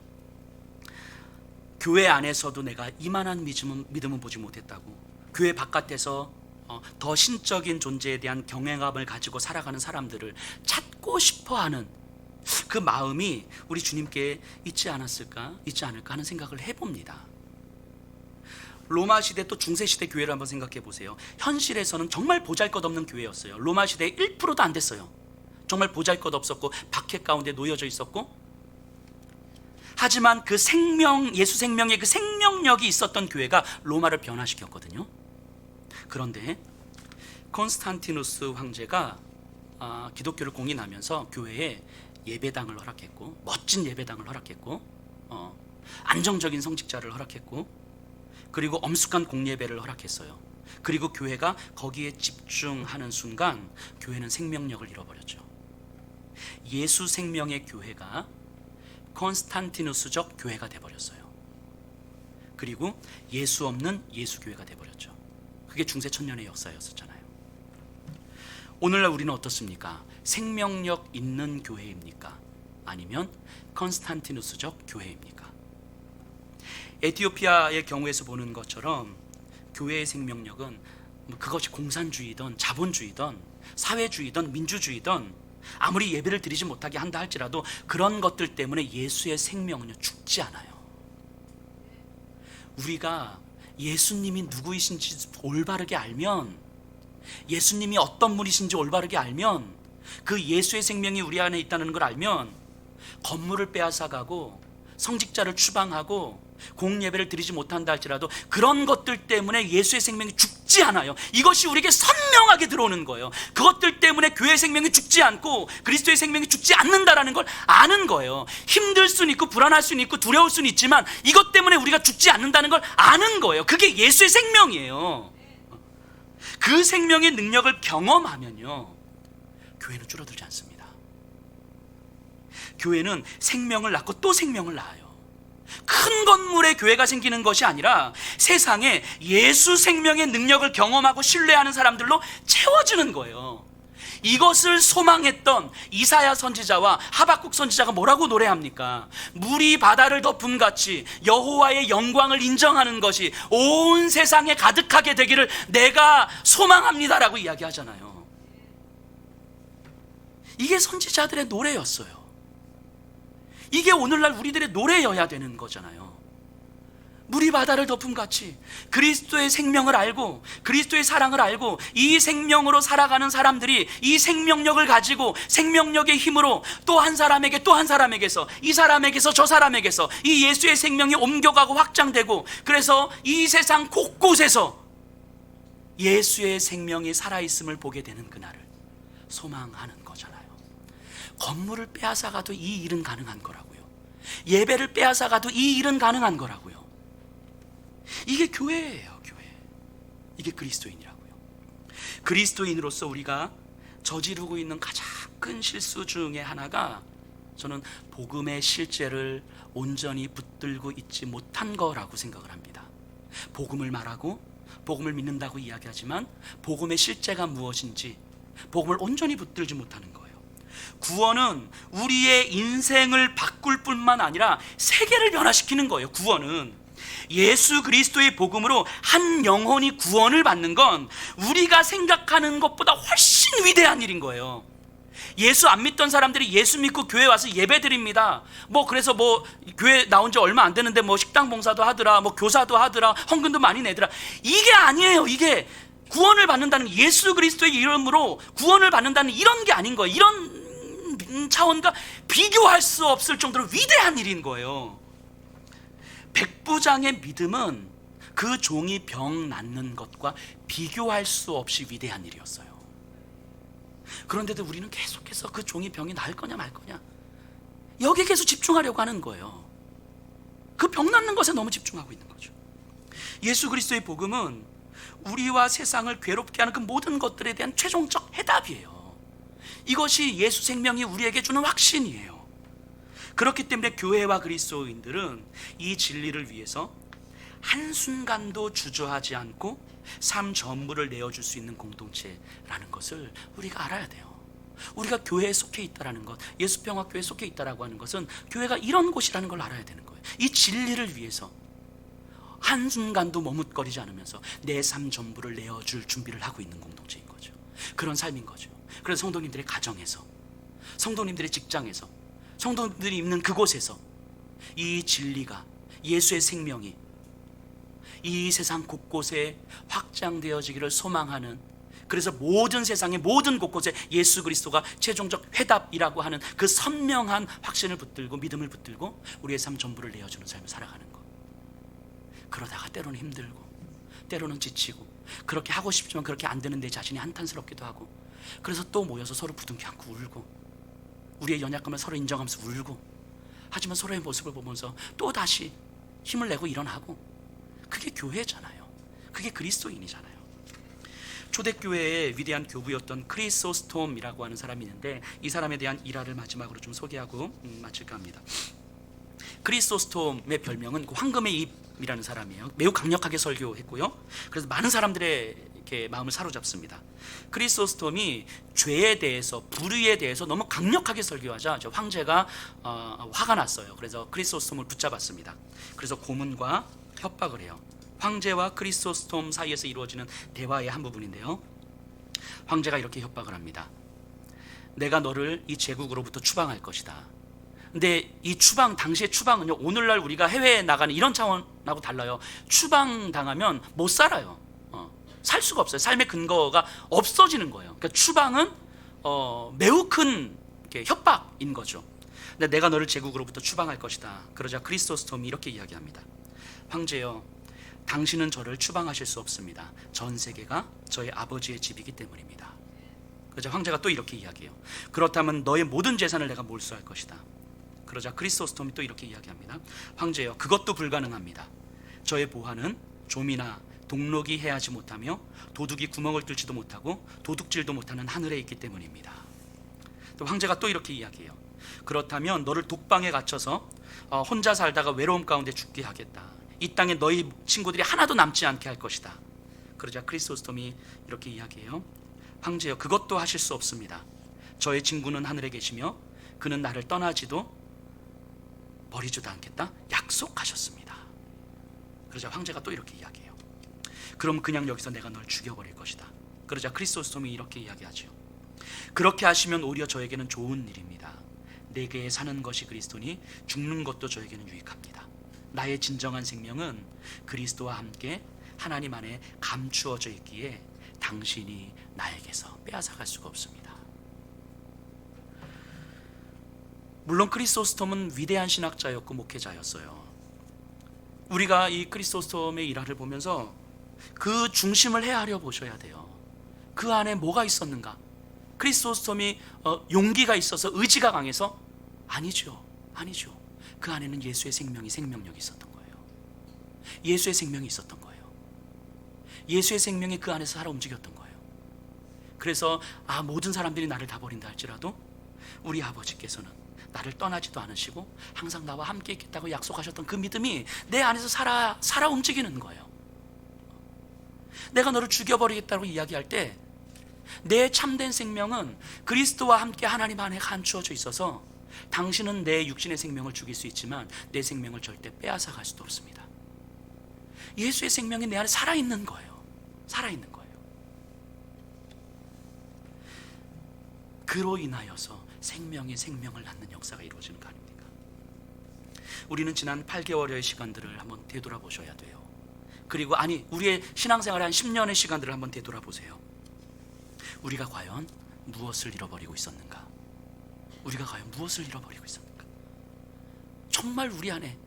교회 안에서도 내가 이만한 믿음은 보지 못했다고, 교회 바깥에서 더 신적인 존재에 대한 경외감을 가지고 살아가는 사람들을 찾고 싶어하는 그 마음이 우리 주님께 있지 않을까 하는 생각을 해봅니다. 로마 시대 또 중세 시대 교회를 한번 생각해 보세요. 현실에서는 정말 보잘것없는 교회였어요. 로마 시대에 1%도 안 됐어요. 정말 보잘것없었고 박해 가운데 놓여져 있었고, 하지만 그 생명, 예수 생명의 그 생명력이 있었던 교회가 로마를 변화시켰거든요. 그런데 콘스탄티누스 황제가 기독교를 공인하면서 교회에 예배당을 허락했고, 멋진 예배당을 허락했고, 안정적인 성직자를 허락했고, 그리고 엄숙한 공예배를 허락했어요. 그리고 교회가 거기에 집중하는 순간 교회는 생명력을 잃어버렸죠. 예수 생명의 교회가 콘스탄티누스적 교회가 돼버렸어요. 그리고 예수 없는 예수 교회가 돼버렸죠. 그게 중세 천년의 역사였었잖아요. 오늘날 우리는 어떻습니까? 생명력 있는 교회입니까? 아니면 콘스탄티누스적 교회입니까? 에티오피아의 경우에서 보는 것처럼 교회의 생명력은 그것이 공산주의든 자본주의든 사회주의든 민주주의든 아무리 예배를 드리지 못하게 한다 할지라도 그런 것들 때문에 예수의 생명은요 죽지 않아요. 우리가 예수님이 누구이신지 올바르게 알면, 예수님이 어떤 분이신지 올바르게 알면, 그 예수의 생명이 우리 안에 있다는 걸 알면 건물을 빼앗아가고 성직자를 추방하고 공예배를 드리지 못한다 할지라도 그런 것들 때문에 예수의 생명이 죽지 않아요. 이것이 우리에게 선명하게 들어오는 거예요. 그것들 때문에 교회의 생명이 죽지 않고 그리스도의 생명이 죽지 않는다라는 걸 아는 거예요. 힘들 수는 있고 불안할 수는 있고 두려울 수는 있지만 이것 때문에 우리가 죽지 않는다는 걸 아는 거예요. 그게 예수의 생명이에요. 그 생명의 능력을 경험하면요 교회는 줄어들지 않습니다. 교회는 생명을 낳고 또 생명을 낳아요. 큰 건물에 교회가 생기는 것이 아니라 세상에 예수 생명의 능력을 경험하고 신뢰하는 사람들로 채워지는 거예요. 이것을 소망했던 이사야 선지자와 하박국 선지자가 뭐라고 노래합니까? 물이 바다를 덮음 같이 여호와의 영광을 인정하는 것이 온 세상에 가득하게 되기를 내가 소망합니다라고 이야기하잖아요. 이게 선지자들의 노래였어요. 이게 오늘날 우리들의 노래여야 되는 거잖아요. 물이 바다를 덮음같이 그리스도의 생명을 알고 그리스도의 사랑을 알고 이 생명으로 살아가는 사람들이 이 생명력을 가지고 생명력의 힘으로 또 한 사람에게 또 한 사람에게서 이 사람에게서 저 사람에게서 이 예수의 생명이 옮겨가고 확장되고 그래서 이 세상 곳곳에서 예수의 생명이 살아있음을 보게 되는 그날을 소망하는 거잖아요. 건물을 빼앗아가도 이 일은 가능한 거라고요. 예배를 빼앗아가도 이 일은 가능한 거라고요. 이게 교회예요. 교회. 이게 그리스도인이라고요. 그리스도인으로서 우리가 저지르고 있는 가장 큰 실수 중에 하나가 저는 복음의 실제를 온전히 붙들고 있지 못한 거라고 생각을 합니다. 복음을 말하고 복음을 믿는다고 이야기하지만 복음의 실제가 무엇인지 복음을 온전히 붙들지 못하는 거예요. 구원은 우리의 인생을 바꿀 뿐만 아니라 세계를 변화시키는 거예요. 구원은 예수 그리스도의 복음으로 한 영혼이 구원을 받는 건 우리가 생각하는 것보다 훨씬 위대한 일인 거예요. 예수 안 믿던 사람들이 예수 믿고 교회 와서 예배 드립니다. 그래서 교회 나온 지 얼마 안 되는데 식당 봉사도 하더라, 교사도 하더라, 헌금도 많이 내더라. 이게 아니에요. 이게 구원을 받는다는, 예수 그리스도의 이름으로 구원을 받는다는 이런 게 아닌 거예요. 이런 차원과 비교할 수 없을 정도로 위대한 일인 거예요. 백부장의 믿음은 그 종이 병 낫는 것과 비교할 수 없이 위대한 일이었어요. 그런데도 우리는 계속해서 그 종이 병이 나을 거냐 말 거냐 여기에 계속 집중하려고 하는 거예요. 그 병 낫는 것에 너무 집중하고 있는 거죠. 예수 그리스도의 복음은 우리와 세상을 괴롭게 하는 그 모든 것들에 대한 최종적 해답이에요. 이것이 예수 생명이 우리에게 주는 확신이에요. 그렇기 때문에 교회와 그리스도인들은 이 진리를 위해서 한순간도 주저하지 않고 삶 전부를 내어줄 수 있는 공동체라는 것을 우리가 알아야 돼요. 우리가 교회에 속해 있다라는 것, 예수평화교회에 속해 있다라고 하는 것은 교회가 이런 곳이라는 걸 알아야 되는 거예요. 이 진리를 위해서 한순간도 머뭇거리지 않으면서 내 삶 전부를 내어줄 준비를 하고 있는 공동체인 거죠. 그런 삶인 거죠. 그래서 성도님들의 가정에서, 성도님들의 직장에서, 성도님들이 있는 그곳에서 이 진리가, 예수의 생명이 이 세상 곳곳에 확장되어지기를 소망하는, 그래서 모든 세상의 모든 곳곳에 예수 그리스도가 최종적 해답이라고 하는 그 선명한 확신을 붙들고 믿음을 붙들고 우리의 삶 전부를 내어주는 삶을 살아가는 것. 그러다가 때로는 힘들고 때로는 지치고 그렇게 하고 싶지만 그렇게 안 되는 내 자신이 한탄스럽기도 하고, 그래서 또 모여서 서로 부둥켜 안고 울고 우리의 연약함을 서로 인정하면서 울고, 하지만 서로의 모습을 보면서 또 다시 힘을 내고 일어나고, 그게 교회잖아요. 그게 그리스도인이잖아요. 초대교회의 위대한 교부였던 크리소스톰이라고 하는 사람이 있는데 이 사람에 대한 일화를 마지막으로 좀 소개하고 마칠까 합니다. 크리소스톰의 별명은 황금의 입이라는 사람이에요. 매우 강력하게 설교했고요. 그래서 많은 사람들의 이렇게 마음을 사로잡습니다. 크리소스톰이 죄에 대해서, 불의에 대해서 너무 강력하게 설교하자 저 황제가 화가 났어요. 그래서 크리소스톰을 붙잡았습니다. 그래서 고문과 협박을 해요. 황제와 크리소스톰 사이에서 이루어지는 대화의 한 부분인데요, 황제가 이렇게 협박을 합니다. 내가 너를 이 제국으로부터 추방할 것이다. 근데 이 추방, 당시의 추방은요, 오늘날 우리가 해외에 나가는 이런 차원하고 달라요. 추방 당하면 못 살아요. 살 수가 없어요. 삶의 근거가 없어지는 거예요. 그러니까 추방은 매우 큰 협박인 거죠. 근데 내가 너를 제국으로부터 추방할 것이다. 그러자 크리소스톰이 이렇게 이야기합니다. 황제여, 당신은 저를 추방하실 수 없습니다. 전 세계가 저의 아버지의 집이기 때문입니다. 그러자 황제가 또 이렇게 이야기해요. 그렇다면 너의 모든 재산을 내가 몰수할 것이다. 그러자 크리소스톰이 또 이렇게 이야기합니다. 황제여, 그것도 불가능합니다. 저의 보화는 좀이나 동록이 해하지 못하며 도둑이 구멍을 뚫지도 못하고 도둑질도 못하는 하늘에 있기 때문입니다. 또 황제가 또 이렇게 이야기해요. 그렇다면 너를 독방에 갇혀서 혼자 살다가 외로움 가운데 죽게 하겠다. 이 땅에 너희 친구들이 하나도 남지 않게 할 것이다. 그러자 크리소스톰이 이렇게 이야기해요. 황제여, 그것도 하실 수 없습니다. 저의 친구는 하늘에 계시며 그는 나를 떠나지도 버리지도 않겠다 약속하셨습니다. 그러자 황제가 또 이렇게 이야기해요. 그럼 그냥 여기서 내가 널 죽여버릴 것이다. 그러자 크리소스톰이 이렇게 이야기하죠. 그렇게 하시면 오히려 저에게는 좋은 일입니다. 내게 사는 것이 그리스도니 죽는 것도 저에게는 유익합니다. 나의 진정한 생명은 그리스도와 함께 하나님 안에 감추어져 있기에 당신이 나에게서 빼앗아갈 수가 없습니다. 물론 크리소스톰은 위대한 신학자였고 목회자였어요. 우리가 이 크리소스톰의 일화를 보면서 그 중심을 헤아려 보셔야 돼요. 그 안에 뭐가 있었는가? 크리소스톰이 용기가 있어서 의지가 강해서? 아니죠. 그 안에는 예수의 생명이, 생명력이 있었던 거예요. 예수의 생명이 있었던 거예요. 예수의 생명이 그 안에서 살아 움직였던 거예요. 그래서 모든 사람들이 나를 다 버린다 할지라도 우리 아버지께서는 나를 떠나지도 않으시고 항상 나와 함께 있겠다고 약속하셨던 그 믿음이 내 안에서 살아 움직이는 거예요. 내가 너를 죽여버리겠다고 이야기할 때 내 참된 생명은 그리스도와 함께 하나님 안에 감추어져 있어서 당신은 내 육신의 생명을 죽일 수 있지만 내 생명을 절대 빼앗아 갈 수도 없습니다. 예수의 생명이 내 안에 살아있는 거예요. 살아있는 거예요. 그로 인하여서 생명이 생명을 낳는 역사가 이루어지는 거 아닙니까? 우리는 지난 8개월여의 시간들을 한번 되돌아보셔야 돼요. 그리고 우리의 신앙생활의 한 10년의 시간들을 한번 되돌아보세요. 우리가 과연 무엇을 잃어버리고 있었는가? 정말 우리 안에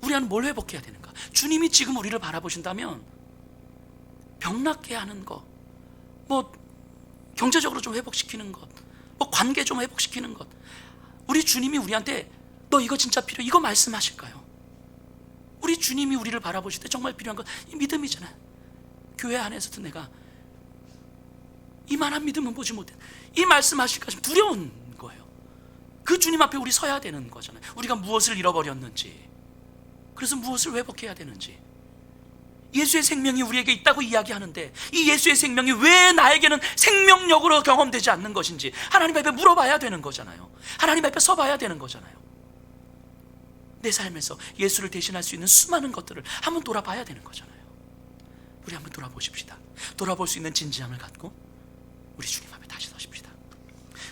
뭘 회복해야 되는가? 주님이 지금 우리를 바라보신다면 병낫게 하는 것, 경제적으로 좀 회복시키는 것, 관계 좀 회복시키는 것, 우리 주님이 우리한테 너 이거 진짜 필요해, 이거 말씀하실까요? 우리 주님이 우리를 바라보실 때 정말 필요한 것, 이 믿음이잖아요. 교회 안에서도 내가 이만한 믿음은 보지 못해, 이 말씀하실까 좀 두려운 거예요. 그 주님 앞에 우리 서야 되는 거잖아요. 우리가 무엇을 잃어버렸는지, 그래서 무엇을 회복해야 되는지. 예수의 생명이 우리에게 있다고 이야기하는데 이 예수의 생명이 왜 나에게는 생명력으로 경험되지 않는 것인지 하나님 앞에 물어봐야 되는 거잖아요. 하나님 앞에 서봐야 되는 거잖아요. 내 삶에서 예수를 대신할 수 있는 수많은 것들을 한번 돌아봐야 되는 거잖아요. 우리 한번 돌아보십시다. 돌아볼 수 있는 진지함을 갖고 우리 주님 앞에 다시 서십시다.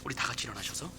우리 다 같이 일어나셔서